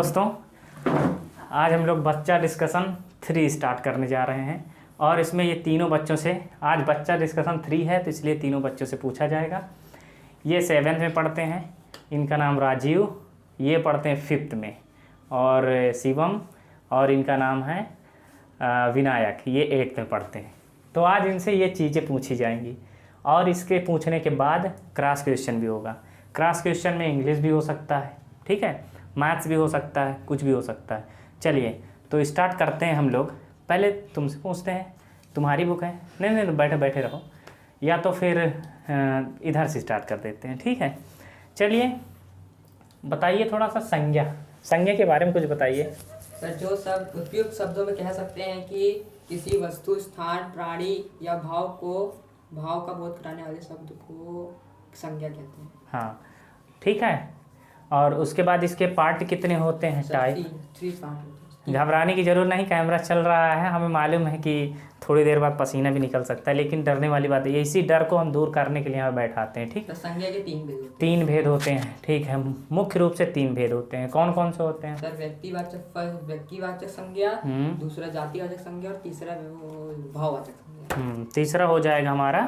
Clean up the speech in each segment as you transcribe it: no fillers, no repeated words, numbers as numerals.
दोस्तों, आज हम लोग बच्चा डिस्कशन 3 स्टार्ट करने जा रहे हैं और इसमें ये तीनों बच्चों से, आज बच्चा डिस्कशन 3 है तो इसलिए तीनों बच्चों से पूछा जाएगा। ये 7th में पढ़ते हैं, इनका नाम राजीव, ये पढ़ते हैं 5th में, और शिवम, और इनका नाम है विनायक, ये 8th में पढ़ते हैं। तो आज इनसे ये चीज़ें पूछी जाएंगी और इसके पूछने के बाद क्रॉस क्वेश्चन भी होगा। क्रॉस क्वेश्चन में इंग्लिश भी हो सकता है, ठीक है, मैथ्स भी हो सकता है, कुछ भी हो सकता है। चलिए तो स्टार्ट करते हैं हम लोग। पहले तुमसे पूछते हैं, तुम्हारी बुक है? नहीं, बैठे बैठे रहो, या तो फिर इधर से स्टार्ट कर देते हैं, ठीक है। चलिए बताइए थोड़ा सा संज्ञा के बारे में कुछ बताइए। सर, जो सब उपयुक्त शब्दों में कह सकते हैं कि किसी वस्तु, स्थान, प्राणी या भाव का बोध कराने वाले शब्द को संज्ञा कहते हैं। हाँ, ठीक है। और उसके बाद इसके पार्ट कितने होते हैं? टाइप 3 पार्ट होते हैं। घबराने की ज़रूरत नहीं, कैमरा चल रहा है, हमें मालूम है कि थोड़ी देर बाद पसीना भी निकल सकता है, लेकिन डरने वाली बात है, इसी डर को हम दूर करने के लिए यहाँ बैठाते हैं, ठीक। तो संज्ञा के 3 भेद होते हैं। 3 भेद होते हैं, ठीक है। मुख्य रूप से 3 भेद होते हैं। कौन कौन से होते हैं? सर, व्यक्तिवाचक संज्ञा, दूसरा जातिवाचक संज्ञा और तीसरा भाववाचक संज्ञा। तीसरा हो जाएगा हमारा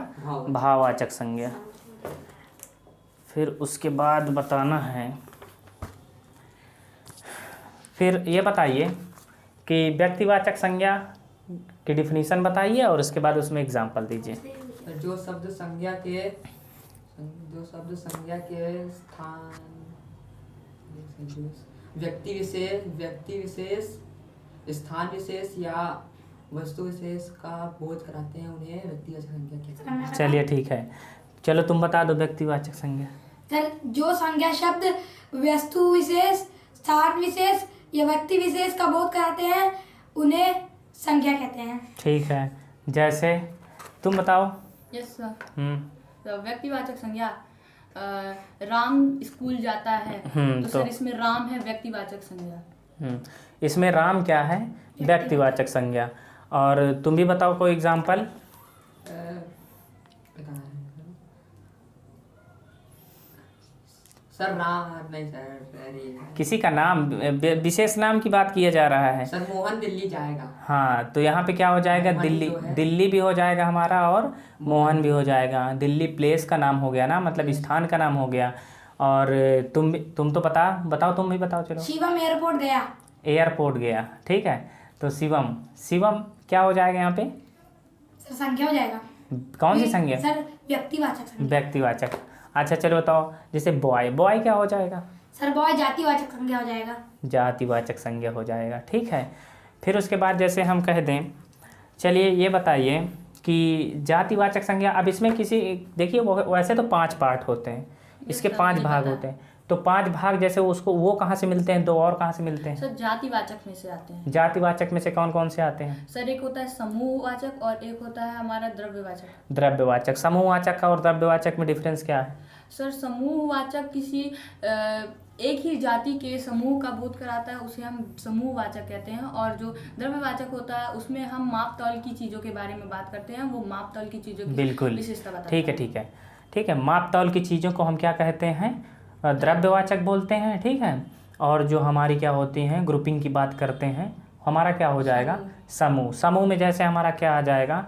भाववाचक संज्ञा। फिर उसके बाद बताना है, फिर ये बताइए कि व्यक्तिवाचक संज्ञा की डिफिनीशन बताइए और उसके बाद उसमें एग्जाम्पल दीजिए। जो शब्द संज्ञा के स्थान, व्यक्ति विशेष, स्थान विशेष या वस्तु विशेष का बोध कराते हैं, उन्हें व्यक्तिवाचक संज्ञा कहते हैं। चलिए ठीक है, चलो तुम बता दो व्यक्तिवाचक संज्ञा। सर, जो संज्ञा शब्द वस्तु विशेष, स्थान विशेष या व्यक्ति विशेष का बोध कराते हैं, उन्हें संज्ञा कहते हैं। ठीक है, जैसे तुम बताओ। Yes sir. तो व्यक्तिवाचक संज्ञा, राम स्कूल जाता है, तो सर इसमें राम है व्यक्तिवाचक संज्ञा। इसमें राम क्या है? व्यक्तिवाचक संज्ञा। और तुम भी बताओ कोई एग्जाम्पल। सर, नाम नहीं सर, किसी का नाम, विशेष नाम की बात किया जा रहा है। सर, मोहन दिल्ली जाएगा। हाँ, तो यहाँ पे क्या हो जाएगा? दिल्ली भी हो जाएगा हमारा और मोहन भी हो जाएगा। दिल्ली प्लेस का नाम हो गया ना, मतलब स्थान का नाम हो गया। और तुम तो बताओ, तुम भी बताओ। चलो, शिवम एयरपोर्ट गया, ठीक है। तो शिवम क्या हो जाएगा यहाँ पे? सर, संज्ञा हो जाएगा। कौन सी संज्ञा? सर, व्यक्तिवाचक। व्यक्तिवाचक। अच्छा चलो बताओ, जैसे बॉय क्या हो जाएगा? सर, बॉय जातिवाचक संज्ञा हो जाएगा। जातिवाचक संज्ञा हो जाएगा, ठीक है। फिर उसके बाद जैसे हम कह दें, चलिए ये बताइए कि जातिवाचक संज्ञा, अब इसमें किसी, देखिए वैसे तो 5 पार्ट होते हैं, इसके 5 भाग होते हैं। तो 5 भाग जैसे वो कहाँ से मिलते हैं? 2 और कहाँ से मिलते हैं? सर, जातिवाचक में से आते हैं। जातिवाचक में से कौन कौन से आते हैं? सर, एक होता है समूहवाचक और एक होता है हमारा द्रव्यवाचक। द्रव्यवाचक। समूहवाचक का और द्रव्यवाचक में डिफरेंस क्या है? सर, समूहवाचक किसी एक ही जाति के समूह का बोध कराता है, उसे हम समूहवाचक कहते हैं। और जो द्रव्यवाचक होता है उसमें हम माप तौल की चीज़ों के बारे में बात करते हैं, वो माप तौल की चीज़ों की विशेषता बताता है। ठीक है। माप तौल की चीज़ों को हम क्या कहते हैं? द्रव्यवाचक बोलते हैं, ठीक है। और जो हमारी क्या होती हैं, ग्रुपिंग की बात करते हैं, हमारा क्या हो जाएगा? समूह में जैसे हमारा क्या आ जाएगा?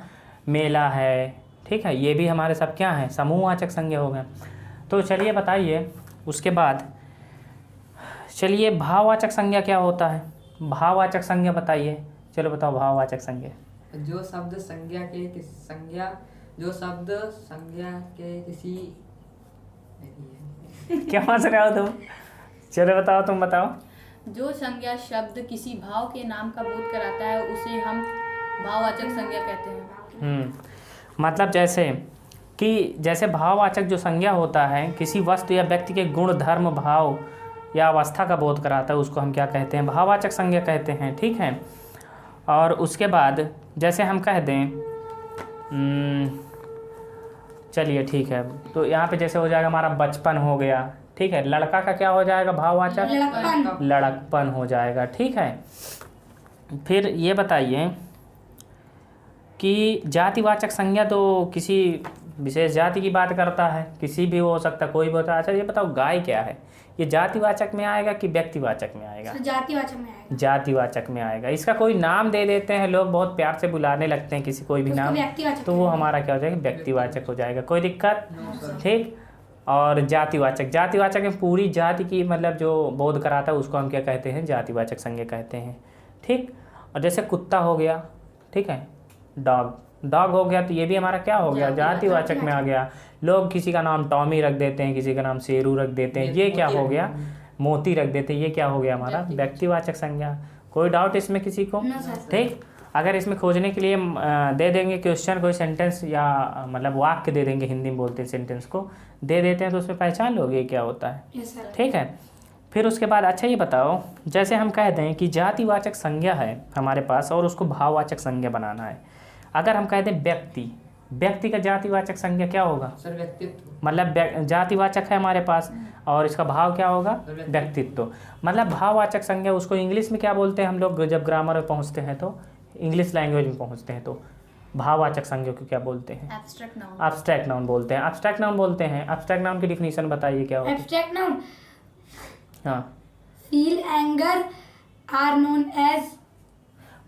मेला है, ठीक है, ये भी हमारे सब क्या हैं? समूहवाचक संज्ञा हो गए। तो चलिए बताइए, उसके बाद चलिए भाववाचक संज्ञा क्या होता है? भाववाचक संज्ञा बताइए, चलो बताओ भाववाचक संज्ञा। जो शब्द संज्ञा के किसी क्या हंस रहे हो तुम? चलो बताओ, तुम बताओ। जो संज्ञा शब्द किसी भाव के नाम का बोध कराता है, उसे हम भाववाचक संज्ञा कहते हैं। मतलब जैसे भाववाचक जो संज्ञा होता है, किसी वस्तु या व्यक्ति के गुण, धर्म, भाव या अवस्था का बोध कराता है, उसको हम क्या कहते हैं? भाववाचक संज्ञा कहते हैं, ठीक है। और उसके बाद जैसे हम कह दें, चलिए ठीक है, तो यहाँ पे जैसे हो जाएगा हमारा बचपन हो गया, ठीक है। लड़का का क्या हो जाएगा? भाववाचक लड़कपन हो जाएगा, ठीक है। फिर ये बताइए कि जातिवाचक संज्ञा तो किसी विशेष जाति की बात करता है, किसी भी हो सकता है, कोई भी होता है। अच्छा ये बताओ गाय क्या है, ये जातिवाचक में आएगा कि व्यक्तिवाचक में आएगा? सर जातिवाचक में आएगा। जातिवाचक में आएगा। इसका कोई नाम दे देते हैं लोग, बहुत प्यार से बुलाने लगते हैं किसी कोई भी उसको नाम, व्यक्तिवाचक तो वो हमारा क्या हो जाएगा? व्यक्तिवाचक हो जाएगा। कोई दिक्कत? सर। ठीक। और जातिवाचक, जातिवाचक में पूरी जाति की मतलब जो बोध कराता है उसको हम क्या कहते हैं? जातिवाचक संज्ञा कहते हैं। ठीक। और जैसे कुत्ता हो गया, ठीक है, डॉग, डॉग हो गया, तो ये भी हमारा क्या हो गया? जातिवाचक में आ गया। लोग किसी का नाम टॉमी रख देते हैं, किसी का नाम शेरू रख देते हैं, ये क्या हो गया? मोती रख देते हैं, ये क्या हो गया हमारा? व्यक्तिवाचक संज्ञा। कोई डाउट इसमें किसी को? ना सर। ठीक। अगर इसमें खोजने के लिए दे देंगे क्वेश्चन, कोई सेंटेंस या मतलब वाक्य दे देंगे, हिंदी में बोलते हैं सेंटेंस को, दे देते हैं, तो उसमें पहचान लोगे क्या होता है। Yes sir. ठीक है। फिर उसके बाद अच्छा ये बताओ, जैसे हम कह दें कि जातिवाचक संज्ञा है हमारे पास और उसको भाववाचक संज्ञा बनाना है। अगर हम कह दें व्यक्ति, व्यक्ति का जातिवाचक संज्ञा क्या होगा? सर व्यक्तित्व। मतलब जातिवाचक है हमारे पास और इसका भाव क्या होगा? व्यक्तित्व। मतलब भाववाचक संज्ञा उसको इंग्लिश में क्या बोलते हैं हम लोग जब ग्रामर में पहुंचते हैं, तो इंग्लिश लैंग्वेज में पहुंचते हैं, तो भाववाचक संज्ञा को क्या बोलते हैं? Abstract noun. एब्स्ट्रैक्ट नाउन बोलते हैं। एब्स्ट्रैक्ट नाउन बोलते हैं। एब्स्ट्रैक्ट नाउन की डिफिनीशन बताइए क्या होती है? एब्स्ट्रैक्ट नाउन, हाँ, feel anger are known as.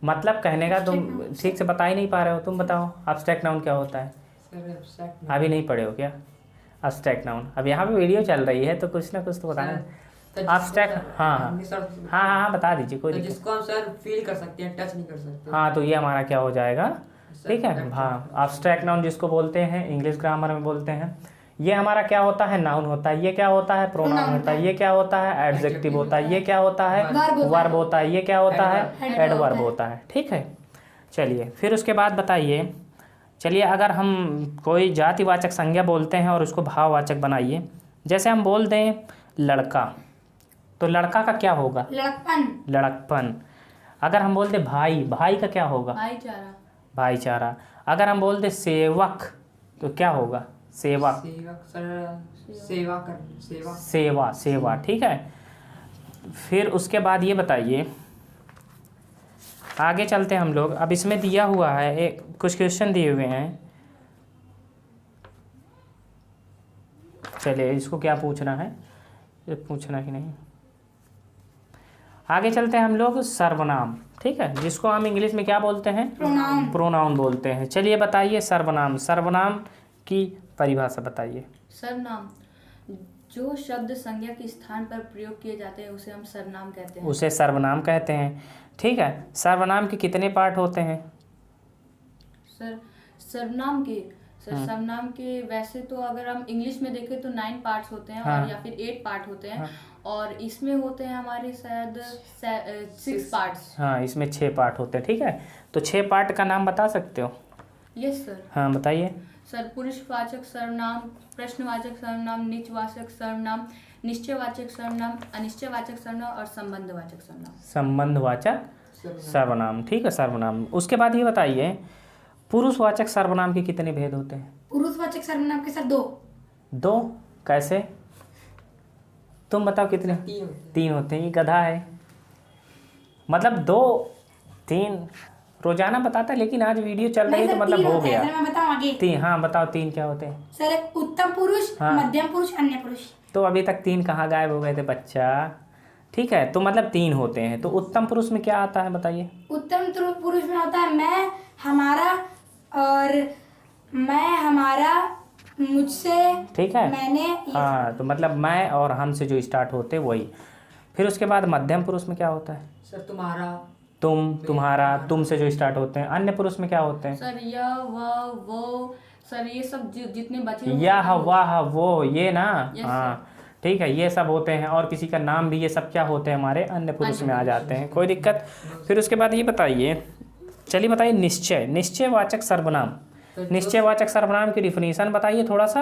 मतलब कहने का तुम ठीक से बता ही नहीं पा रहे हो, तुम बताओ एब्स्ट्रैक्ट नाउन क्या होता है? सर एब्स्ट्रैक्ट अभी नहीं पढ़े हो क्या एब्स्ट्रैक्ट नाउन? अब यहाँ पे वीडियो चल रही है तो कुछ ना कुछ तो बताना। एब्स्ट्रैक्ट, हाँ हाँ बता दीजिए, कोई दिक्कत। जिसको हम सर फील कर सकते हैं, टच नहीं कर सकते। हाँ, तो ये हमारा क्या हो जाएगा? ठीक है, हाँ, एब्स्ट्रैक्ट नाउन जिसको बोलते हैं इंग्लिश ग्रामर में बोलते हैं, ये हमारा क्या होता है? नाउन होता है। ये क्या होता है? प्रोनाउन होता है। ये क्या होता है? एडजेक्टिव होता है। ये क्या होता है? वर्ब होता है। ये क्या होता है? एडवर्ब होता है। ठीक है, चलिए फिर उसके बाद बताइए, चलिए अगर हम कोई जातिवाचक संज्ञा बोलते हैं और उसको भाववाचक बनाइए, जैसे हम बोल दें लड़का, तो लड़का का क्या होगा? लड़कपन। लड़कपन। अगर हम बोल दें भाई, भाई का क्या होगा? भाईचारा। भाईचारा। अगर हम बोल दें सेवक, तो क्या होगा? सेवक। सेवक सर, सेवा कर, सेवा। सेवा, सेवा। ठीक है। फिर उसके बाद ये बताइए, आगे चलते हैं हम लोग। अब इसमें दिया हुआ है एक कुछ क्वेश्चन दिए हुए हैं, चलिए इसको क्या पूछना है, ये पूछना कि नहीं। आगे चलते हैं हम लोग सर्वनाम, ठीक है, जिसको हम इंग्लिश में क्या बोलते हैं? प्रोनाउन। प्रोनाउन बोलते हैं। चलिए बताइए सर्वनाम, सर्वनाम की परिभाषा बताइए। सर्वनाम, जो शब्द संज्ञा के स्थान पर प्रयोग किए जाते हैं उसे हम सर्वनाम कहते हैं। उसे सर्वनाम कहते हैं। ठीक है। सर्वनाम के कितने पार्ट होते हैं? सर्वनाम के सर्वनाम के वैसे तो अगर हम इंग्लिश में देखें तो 9 पार्ट्स होते हैं, हाँ। और या फिर 8 पार्ट होते हैं, हाँ। और इसमें होते हैं हमारे शायद 6 पार्ट्स। हाँ, इसमें 6 पार्ट होते हैं। ठीक है, तो 6 पार्ट का नाम बता सकते हो? Yes sir. हाँ बताइए। सर, पुरुषवाचक सर्वनाम, प्रश्नवाचक सर्वनाम, निजवाचक सर्वनाम, निश्चयवाचक सर्वनाम, अनिश्चयवाचक सर्वनाम और संबंधवाचक सर्वनाम। संबंधवाचक सर्वनाम। ठीक है, सर्वनाम। उसके बाद ये बताइए पुरुषवाचक सर्वनाम के कितने भेद होते हैं? पुरुषवाचक सर्वनाम के सर 2। 2? कैसे? तुम बताओ कितने? 3 होते हैं। ये गधा है, मतलब 2 3 रोजाना बताता है, लेकिन आज वीडियो चल रही है तो मतलब हो गया। मैं बताऊं आगे? 3, हाँ बताओ 3 क्या होते हैं? सर एक उत्तम पुरुष, हाँ। मध्यम पुरुष, अन्य पुरुष। तो अभी तक 3 कहाँ गायब हो गए थे बच्चा? ठीक है, तो मतलब 3 होते हैं। तो उत्तम पुरुष में क्या आता है बताइए? उत्तम पुरुष में होता है मैं, हमारा और मैं, हमारा, मुझसे, ठीक है, मैंने। हाँ, तो मतलब मैं और हम से जो स्टार्ट होते हैं वही। फिर उसके बाद मध्यम पुरुष में क्या होता है? सर तुम्हारा, तुम, तुम्हारा, तुम से जो स्टार्ट होते हैं। अन्य पुरुष में क्या होते हैं? सर यह, वह, वो, सर ये सब जितने बचे हुए यह, हैं, वाह, वो, ये ना। Yes, हाँ ठीक है, ये सब होते हैं। और किसी का नाम भी, ये सब क्या होते हैं हमारे? अन्य पुरुष में आ जाते हैं। कोई दिक्कत? फिर उसके बाद ये बताइए, चलिए बताइए निश्चय, निश्चयवाचक सर्वनाम। निश्चयवाचक सर्वनाम की डिफिनीशन बताइए थोड़ा सा,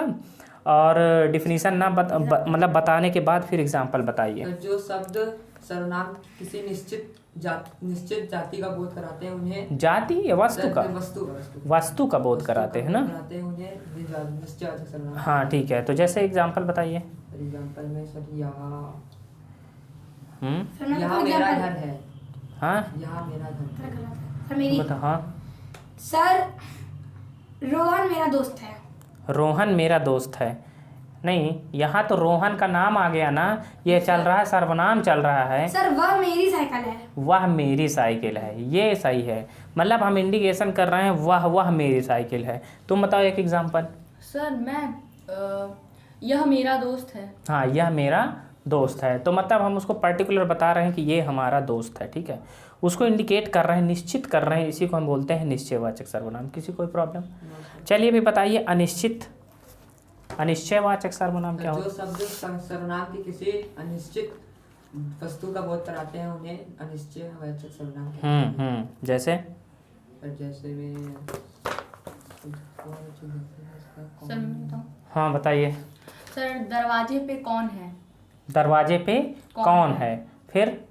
और डिफिनीशन ना मतलब बताने के बाद फिर एग्जाम्पल बताइए। सर जो शब्द सर्वनाम किसी निश्चित जाति का बोध कराते हैं उन्हें जाति या वस्तु का? वस्तु का बोध कराते हैं ना। कराते हैं उन्हें निश्चयवाचक सर्वनाम। हाँ ठीक है, तो जैसे एग्जाम्पल बताइए। एग्जाम्पल में सर यहाँ यहाँ मेरा घर है। हाँ यहाँ मेरा घर है। सर मेरी बता। हाँ सर रोहन मेरा दोस्त है। रोहन मेरा दोस्त है। नहीं, यहाँ तो रोहन का नाम आ गया ना, ये चल रहा है सर्वनाम चल रहा है। सर वह मेरी साइकिल है। वह मेरी साइकिल है, ये सही है। मतलब हम इंडिकेशन कर रहे हैं वह मेरी साइकिल है। तुम बताओ एक एग्जांपल। सर यह मेरा दोस्त है। हाँ, यह मेरा दोस्त है, तो मतलब हम उसको पर्टिकुलर बता रहे हैं कि ये हमारा दोस्त है, ठीक है। उसको इंडिकेट कर रहे हैं, निश्चित कर रहे हैं, इसी को हम बोलते हैं निश्चयवाचक सर्वनाम। किसी कोई प्रॉब्लम? चलिए भी बताइए, अनिश्चयवाचक सर्वनाम क्या जो होता है? शब्द सर्वनाम की किसी अनिश्चित वस्तु का बोध कराते हैं उन्हें अनिश्चयवाचक सर्वनाम कहते हैं। जैसे जैसे में सर मैं बताऊं? हाँ बताइए। सर दरवाजे पे कौन है? दरवाजे पे कौन है, फिर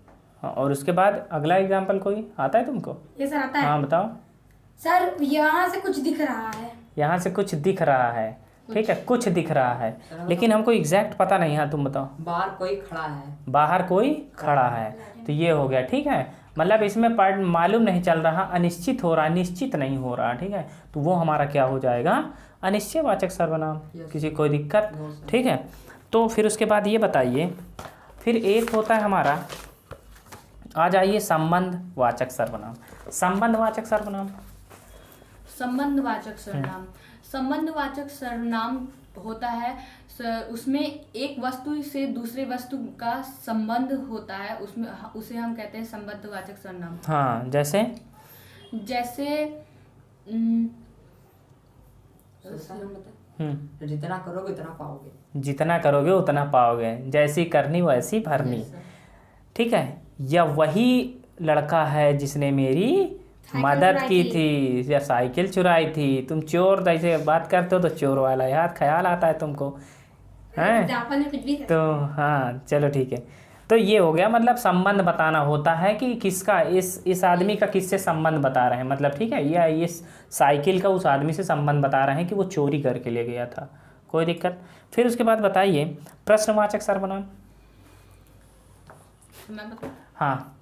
हाँ, और उसके बाद अगला एग्जाम्पल कोई आता है तुमको? ये सर आता है। हाँ बताओ। सर यहाँ से कुछ दिख रहा है। यहाँ से कुछ दिख रहा है, ठीक है, कुछ दिख रहा है, लेकिन हमको एग्जैक्ट पता नहीं है। तुम बताओ। बाहर कोई खड़ा है। बाहर कोई खड़ा है, तो ये हो गया, ठीक है। मतलब इसमें मालूम नहीं चल रहा, अनिश्चित हो रहा, निश्चित नहीं हो रहा, ठीक है, तो वो हमारा क्या हो जाएगा? अनिश्चयवाचक सर्वनाम। किसी कोई दिक्कत? ठीक है। तो फिर उसके बाद ये बताइए, फिर एक होता है हमारा, आ जाइए संबंधवाचक सर्वनाम। संबंधवाचक सर्वनाम, संबंधवाचक सर्वनाम। संबंधवाचक सर्वनाम होता है उसमें एक वस्तु से दूसरे वस्तु का संबंध होता है, उसमें उसे हम कहते हैं संबंधवाचक सर्वनाम। हाँ, जैसे जितना करोगे उतना पाओगे। जितना करोगे उतना पाओगे, जैसी करनी वैसी भरनी, ठीक है। या वही लड़का है जिसने मेरी मदद की थी या साइकिल चुराई थी। तुम चोर जैसे बात करते हो तो चोर वाला याद ख्याल आता है तुमको, हैं? तो हाँ चलो ठीक है। तो ये हो गया, मतलब संबंध बताना होता है कि किसका, इस आदमी का किससे संबंध बता रहे हैं, मतलब ठीक है, या इस साइकिल का उस आदमी से संबंध बता रहे हैं कि वो चोरी करके ले गया था। कोई दिक्कत? फिर उसके बाद बताइए प्रश्नवाचक सर्वनाम। मैं बताऊं? हाँ।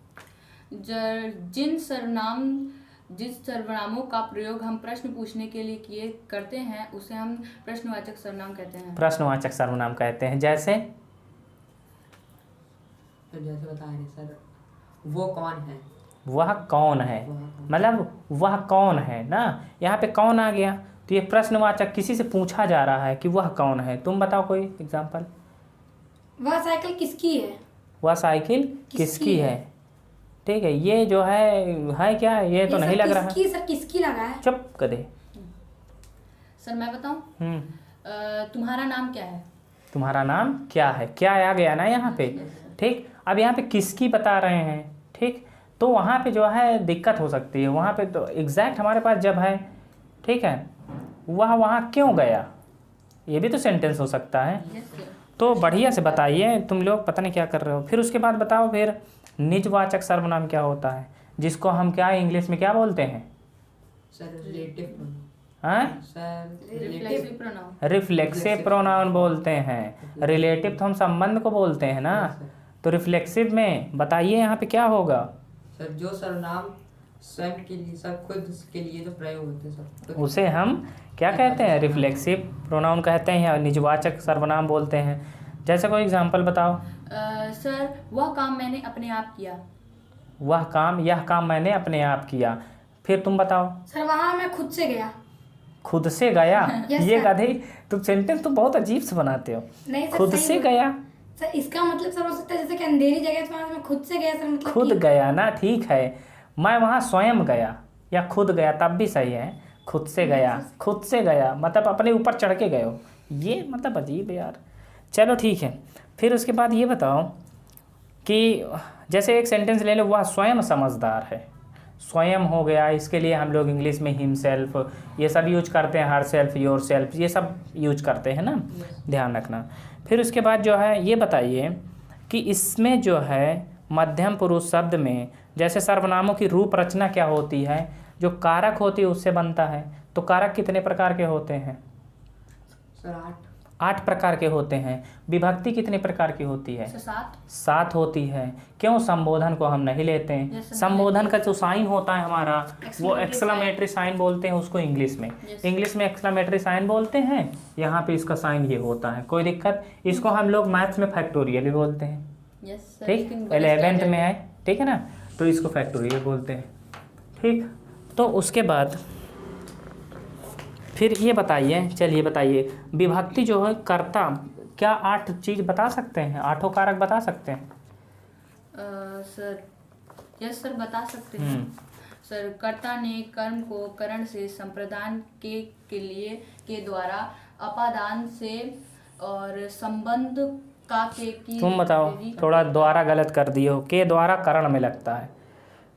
जिस सर्वनामों का प्रयोग हम प्रश्न पूछने के लिए करते हैं उसे हम प्रश्नवाचक सर्वनाम कहते हैं। प्रश्नवाचक सर्वनाम कहते हैं। जैसे तो जैसे बता रहे सर, वो कौन है? वह कौन है, मतलब वह कौन है ना, यहाँ पे कौन आ गया, तो ये प्रश्नवाचक, किसी से पूछा जा रहा है कि वह कौन है। तुम बताओ कोई एग्जांपल। वह साइकिल किसकी है? वह साइकिल किसकी है, ठीक है। ये जो है क्या, ये तो नहीं लग रहा है। सर किसकी लगा है? चुप कर। सर मैं बताऊं? तुम्हारा नाम क्या है? तुम्हारा नाम क्या है, क्या आ गया ना यहाँ पे, ठीक। अब यहाँ पे किसकी बता रहे हैं, ठीक, तो वहाँ पे जो है दिक्कत हो सकती है। वहाँ पे तो एग्जैक्ट हमारे पास जब है, ठीक है, वह वहाँ क्यों गया, ये भी तो सेंटेंस हो सकता है। तो बढ़िया से बताइए, तुम लोग पता नहीं क्या कर रहे हो। फिर उसके बाद बताओ, फिर निजवाचक सर्वनाम क्या होता है, जिसको हम क्या इंग्लिश में क्या बोलते हैं? सर रिलेटिव रिफ्लेक्सिव प्रोनाउन बोलते हैं। रिलेटिव तो हम संबंध को बोलते हैं ना, तो रिफ्लेक्सिव में बताइए यहाँ पे क्या होगा? सर जो सर्वनाम स्वयं के लिए, सर खुद के लिए जो प्रयोग होते हैं सर, उसे हम क्या कहते हैं? रिफ्लेक्सिव प्रोनाउन कहते हैं या निजवाचक सर्वनाम बोलते हैं। जैसे कोई एग्जांपल बताओ। सर वह काम मैंने अपने आप किया। यह काम मैंने अपने आप किया। फिर तुम बताओ। सर वहाँ मैं खुद से गया। खुद से गया? ये सर। गधे, तुम सेंटेंस तो बहुत अजीब से बनाते हो। नहीं सर, खुद सही से बोल- गया, सर इसका मतलब सर हो सकता है जैसे कि अंधेरी जगह से मैं खुद से गया सर, मतलब खुद कि- गया ना, ठीक है। मैं वहाँ स्वयं गया या खुद गया तब भी सही है। खुद से गया, खुद से गया मतलब अपने ऊपर चढ़ के गए हो, ये मतलब अजीब है यार। चलो ठीक है। फिर उसके बाद ये बताओ कि जैसे एक सेंटेंस ले लो, वह स्वयं समझदार है। स्वयं हो गया, इसके लिए हम लोग इंग्लिश में हिमसेल्फ ये सब यूज करते हैं, हर सेल्फ, योर सेल्फ, ये सब यूज करते हैं ना, ध्यान रखना। फिर उसके बाद जो है ये बताइए कि इसमें जो है मध्यम पुरुष शब्द में जैसे सर्वनामों की रूप रचना क्या होती है, जो कारक होती है उससे बनता है। तो कारक कितने प्रकार के होते हैं? सर 8 प्रकार के होते हैं। विभक्ति कितने प्रकार की होती है? 7 होती है। क्यों? संबोधन को हम नहीं लेते हैं। संबोधन का जो साइन होता है हमारा वो एक्सक्लेमेटरी साइन बोलते हैं उसको इंग्लिश में। इंग्लिश में एक्सक्लेमेटरी साइन बोलते हैं, यहाँ पे इसका साइन ये होता है। कोई दिक्कत? इसको हम लोग मैथ्स में फैक्टोरियल भी बोलते हैं। ठीक, 11th में है, ठीक है ना, तो इसको फैक्टोरियल बोलते हैं। ठीक, तो उसके बाद फिर ये बताइए, चलिए बताइए, विभक्ति जो है कर्ता, क्या 8 चीज़ बता सकते हैं? 8 कारक बता सकते हैं? सर यस सर, बता सकते हैं सर। कर्ता ने कर्म को करण से संप्रदान के लिए के द्वारा अपादान से और संबंध का की। तुम बताओ, थोड़ा द्वारा गलत कर दिए हो, के द्वारा करण में लगता है।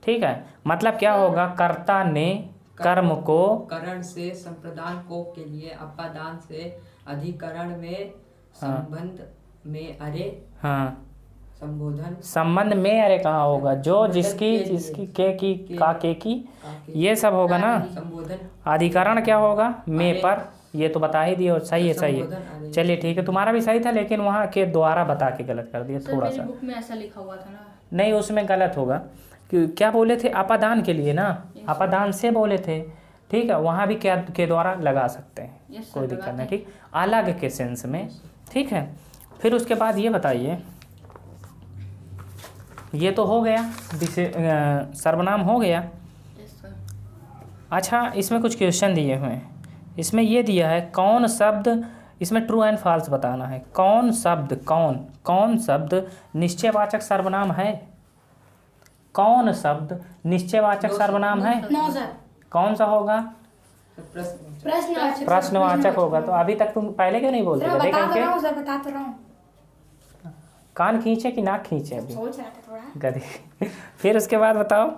ठीक है, मतलब क्या होगा? कर्ता ने कर्म को करण से संप्रदान को के लिए अपादान से अधिकरण में संबंध में अरे संबोधन संबंध में अरे कहाँ होगा? जो जिसकी के की का के की ये सब होगा ना। संबोधन अधिकरण क्या होगा? में पर, ये तो बता ही दिए। सही है, सही है, चलिए ठीक है, तुम्हारा भी सही था, लेकिन वहाँ के द्वारा बता के गलत कर दिया थोड़ा सा। बुक में ऐसा लिखा हुआ था ना। नहीं, उसमें गलत होगा। क्या बोले थे? अपादान के लिए ना, अपादान से बोले थे। ठीक है, वहाँ भी क्या के द्वारा लगा सकते हैं, कोई दिक्कत नहीं। ठीक, अलग के सेंस में। ठीक है, फिर उसके बाद ये बताइए, ये तो हो गया, सर्वनाम हो गया। अच्छा, इसमें कुछ क्वेश्चन दिए हुए हैं। इसमें ये दिया है कौन शब्द, इसमें ट्रू एंड फॉल्स बताना है। कौन शब्द, कौन शब्द निश्चयवाचक सर्वनाम है? कौन शब्द निश्चयवाचक सर्वनाम है? No sir. कौन सा होगा? प्रश्नवाचक। प्रश्नवाचक होगा। तो अभी तक तुम पहले क्यों नहीं बोलते थे? बता तो रहा हूँ सर, बता तो रहा हूँ। कान खींचे कि नाक खींचे अभी? सोच रहा था थोड़ा। गधे। फिर उसके बाद बताओ,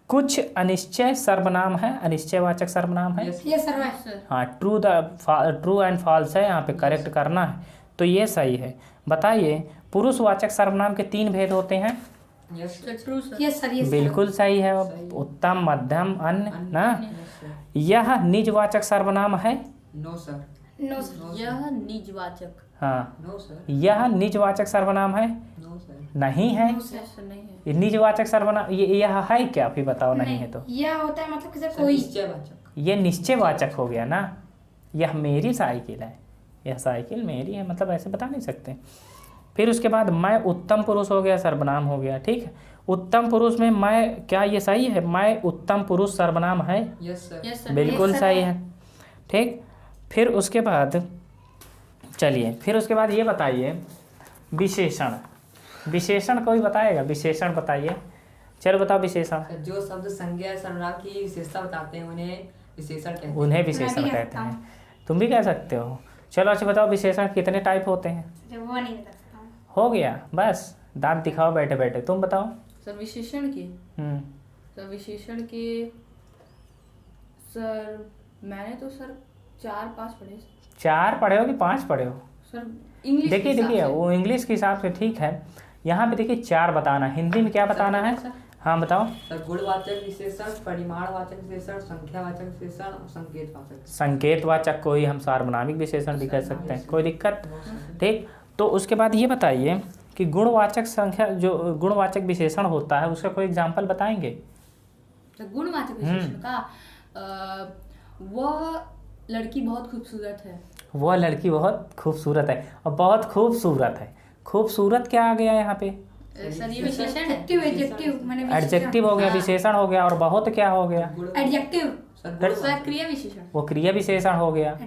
कुछ अनिश्चय सर्वनाम है, अनिश्चयवाचक सर्वनाम है। ये सर। हाँ, ट्रू एंड फॉल्स है, यहाँ पे करेक्ट करना है। तो ये सही है। बताइए, पुरुषवाचक सर्वनाम के 3 भेद होते हैं। Yes sir. बिल्कुल सही है। उत्तम, मध्यम, अन्य ना। यह निजवाचक सर्वनाम है। No sir. No sir. यह निजवाचक। हाँ, नो सर। यह निजवाचक सर्वनाम है। No sir. नहीं है। नहीं है। ये निजवाचक सर्वनाम यह है क्या? फिर बताओ। नहीं है तो यह होता है मतलब किसी कोई। निश्चयवाचक। ये निश्चयवाचक हो गया ना। यह मेरी साइकिल है, यह साइकिल मेरी है, मतलब ऐसे बता नहीं सकते। फिर उसके बाद मैं उत्तम पुरुष हो गया, सर्वनाम हो गया। ठीक है, उत्तम पुरुष में मैं, क्या ये सही है? मैं उत्तम पुरुष सर्वनाम है। Yes sir. बिल्कुल सही है। ठीक, फिर उसके बाद चलिए, फिर उसके बाद ये बताइए, विशेषण। विशेषण कोई बताएगा? विशेषण बताइए, चलो बताओ विशेषण। जो शब्द संज्ञा सर्वनाम की विशेषता बताते हैं उन्हें विशेषण कहते हैं। उन्हें विशेषण कहते हैं। तुम भी कह सकते हो। चलो अच्छा बताओ, विशेषण कितने टाइप होते हैं? वो नहीं बता सकता। हो गया, बस दांत दिखाओ बैठे बैठे। तुम बताओ। सर विशेषण के सर विशेषण के सर मैंने तो सर 4-5 पढ़े। 4 पढ़े हो कि 5 पढ़े हो? सर इंग्लिश देखिए वो इंग्लिश के हिसाब से ठीक है। यहाँ पे देखिए 4 बताना। हिंदी में क्या बताना है? हाँ बताओ। सर गुणवाचक विशेषण, परिमाणवाचक विशेषण, संख्यावाचक विशेषण और संकेतवाचक। संकेतवाचक को ही हम सार्वनामिक विशेषण भी कह सकते हैं, कोई दिक्कत? ठीक, तो उसके बाद ये बताइए कि गुणवाचक संख्या, जो गुणवाचक विशेषण होता है उसका कोई एग्जाम्पल बताएंगे? तो गुणवाचक विशेषण का वह लड़की बहुत खूबसूरत है। वह लड़की बहुत खूबसूरत है, और बहुत खूबसूरत है। खूबसूरत क्या आ गया यहाँ पे? सर ये विशेषण है। एडजेक्टिव हो गया, विशेषण हो गया, और बहुत क्या हो गया? एडजेक्टिव। सर क्रिया विशेषण। वो क्रिया विशेषण हो गया,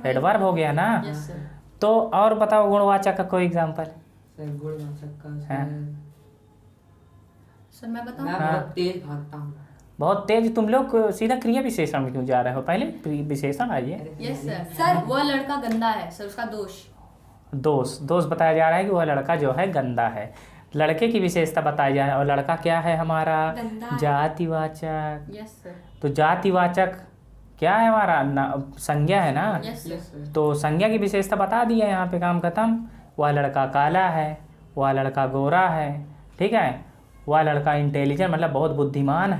एडवर्ब हो गया ना। Yes sir. तो और बताओ गुणवाचक का कोई एग्जाम्पल? सर गुणवाचक का सर मैं बताऊं? मैं बहुत तेज भागता हूँ। बहुत तेज। तुम लोग सीधा क्रिया विशेषण में क्यों जा रहे हो? पहले विशेषण आइए। Yes sir. वह लड़का गंदा है सर, उसका दोष बताया जा रहा है कि वह लड़का जो है गंदा है। लड़के की विशेषता बताई जा रही है, और लड़का क्या है हमारा? जातिवाचक। Yes sir. तो जातिवाचक क्या है हमारा? संज्ञा है ना। Yes sir. तो संज्ञा की विशेषता बता दी है, यहाँ पे काम खत्म। वह लड़का काला है, वह लड़का गोरा है, ठीक है। वह लड़का इंटेलिजेंट मतलब बहुत बुद्धिमान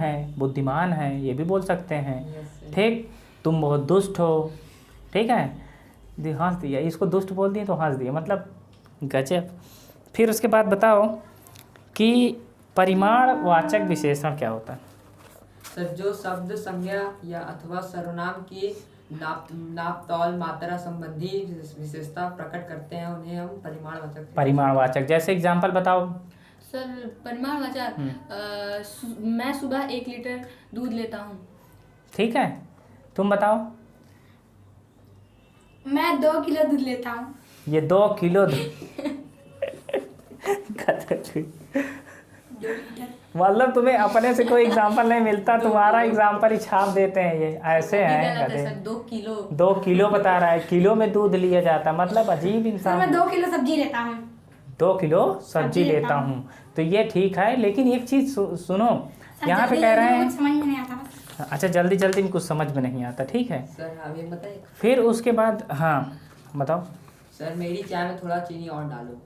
है, ये भी बोल सकते हैं। ठीक, तुम बहुत दुष्ट हो, ठीक है। हंस दिया, इसको दुष्ट बोल दिए तो हंस दिया, मतलब गजब। फिर उसके बाद बताओ कि परिमाणवाचक विशेषण क्या होता है? सर जो शब्द संज्ञा या अथवा सर्वनाम की नाप तौल मात्रा संबंधी विशेषता प्रकट करते हैं उन्हें हम परिमाणवाचक। परिमाणवाचक जैसे एग्जाम्पल बताओ। सर परिमाणवाचक, मैं सुबह 1 लीटर दूध लेता हूँ। ठीक है, तुम बताओ। मैं 2 किलो दूध लेता हूँ। ये 2 किलो मतलब तुम्हें अपने से कोई एग्जाम्पल नहीं मिलता, तुम्हारा एग्जाम्पल ही छाप देते हैं ये, ऐसे हैं गलत है गधे। Sir, 2 kilo. 2 किलो बता रहा है, किलो में दूध लिया जाता, मतलब अजीब सर इंसान। मैं 2 किलो सब्जी लेता हूँ। 2 किलो सब्जी सब्जी लेता लेता हूँ, तो ये ठीक है, लेकिन एक चीज सुनो, सर यहाँ पे जल्दी कह रहे जल्दी हैं। कुछ समझ में नहीं आता बस। अच्छा, जल्दी जल्दी में कुछ समझ में नहीं आता, ठीक है। सर आप ये बताइए। फिर उसके बाद हाँ बताओ। सर मेरी चाय में थोड़ा चीनी और डालो।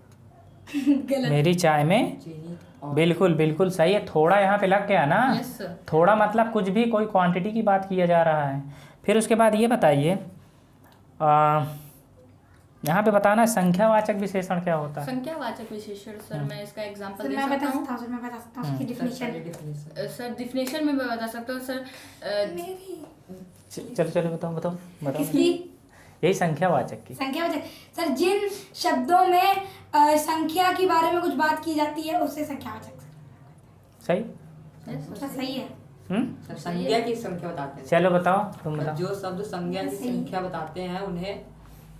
गलत। मेरी चाय में चीनी और बिल्कुल बिल्कुल सही है, थोड़ा यहाँ पे लग गया ना। Yes sir. थोड़ा मतलब कुछ भी, कोई क्वांटिटी की बात किया जा रहा है। फिर उसके बाद ये बताइए, यहाँ पे बताना संख्यावाचक विशेषण क्या होता है? संख्यावाचक विशेषण सर, मैं इसका एग्जांपल सर दे मैं बता सकता हूँ। सकता हूँ, सर मैं बता सकता हूँ उसकी सर डिफिनेशन। सर डिफिनेशन में मैं बता सकता हूँ सर। मेरी चलो चलो बताओ बताओ बताओ। किसकी? यही संख्यावाचक की। संख्यावाचक सर, जिन शब्दों में संख्या के बारे में कुछ बात की जाती है उससे संख्यावाचक। सही। सर सही है। सर संज्ञा की संख्या बताते हैं। चलो बताओ, तुम बताओ। जो शब्द संज्ञा की सही। संख्या बताते हैं उन्हें